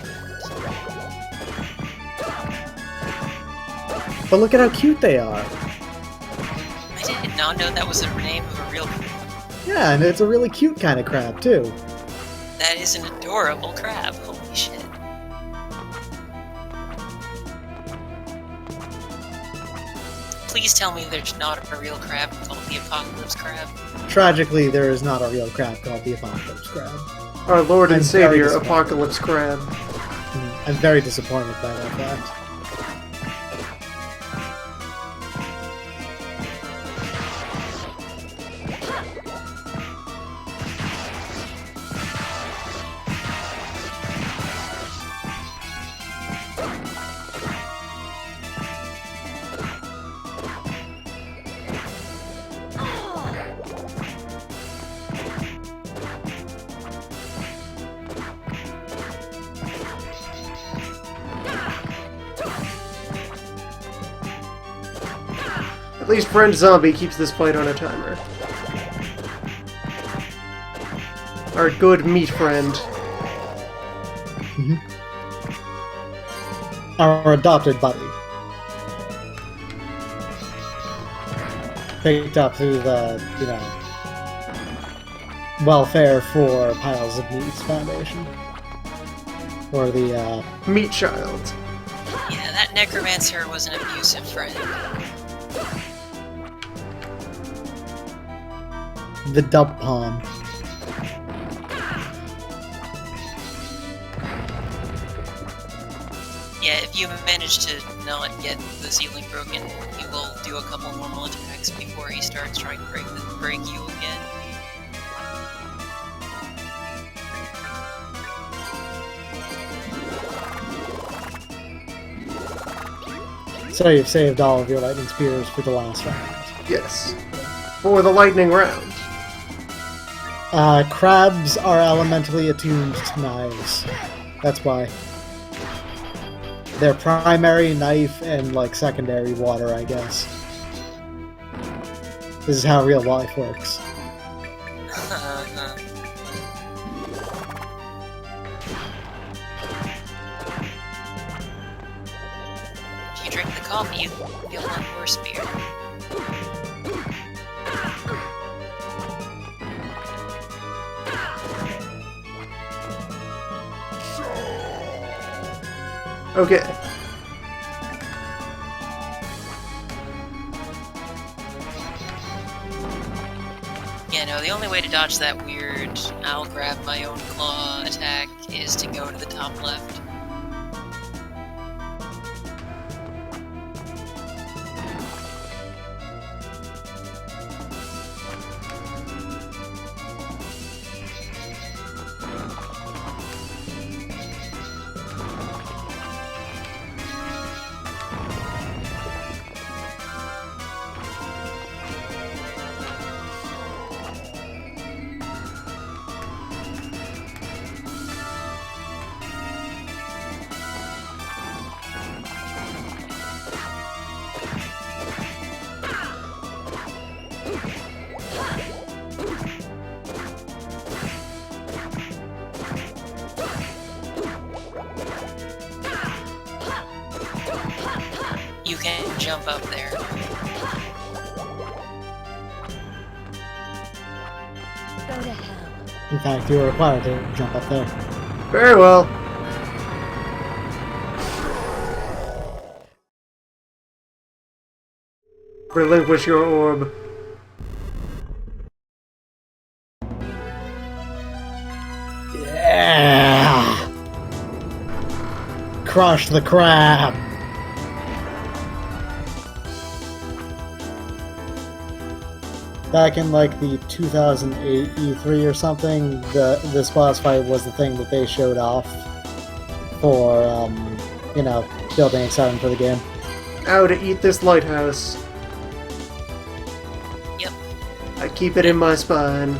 But look at how cute they are. I did not know that was the name of a real crab. Yeah, and it's a really cute kind of crab, too. That is an adorable crab. Holy shit. Please tell me there's not a real crab called the Apocalypse crab. Tragically, there is not a real crab called the Apocalypse crab. Our Lord and I'm very Savior, disappointed. Apocalypse Crab. I'm very disappointed by that fact. At least Friend Zombie keeps this fight on a timer. Our good meat friend. Our adopted buddy. Picked up through the, Welfare for Piles of Meats Foundation. Or the, Meat Child. Yeah, that necromancer was an abusive friend. the Dub Pawn. Yeah, if you manage to not get the ceiling broken, he will do a couple normal attacks before he starts trying to break you again. So you've saved all of your lightning spears for the last round. Yes. For the lightning round. Crabs are elementally attuned to knives. That's why. They're primary knife and, like, secondary water, I guess. This is how real life works. If you drink the coffee, you feel like more spear. Okay. Yeah, no, the only way to dodge that weird I'll grab my own claw attack is to go to the top left. You can jump up there. Go to hell. In fact, you're required to jump up there. Very well. Relinquish your orb. Crush the crab! Back in like the 2008 E3 or something, this boss fight was the thing that they showed off for, you know, building excitement for the game. How to eat this lighthouse. Yep. I keep it in my spine.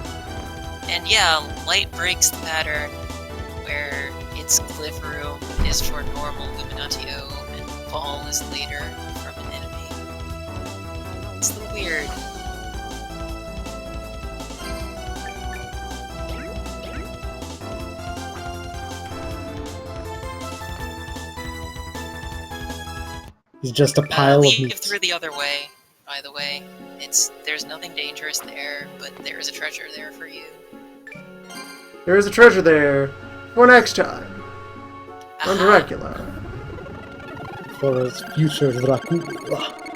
And yeah, light breaks the pattern where its cliff room is for normal Luminatio and fall is later from an enemy. It's the weird. It's just a pile of Leave meat. through the other way, by the way. There's nothing dangerous there, but there is a treasure there for you. There is a treasure there for next time on Aha. Dracula. For his future Draculhour.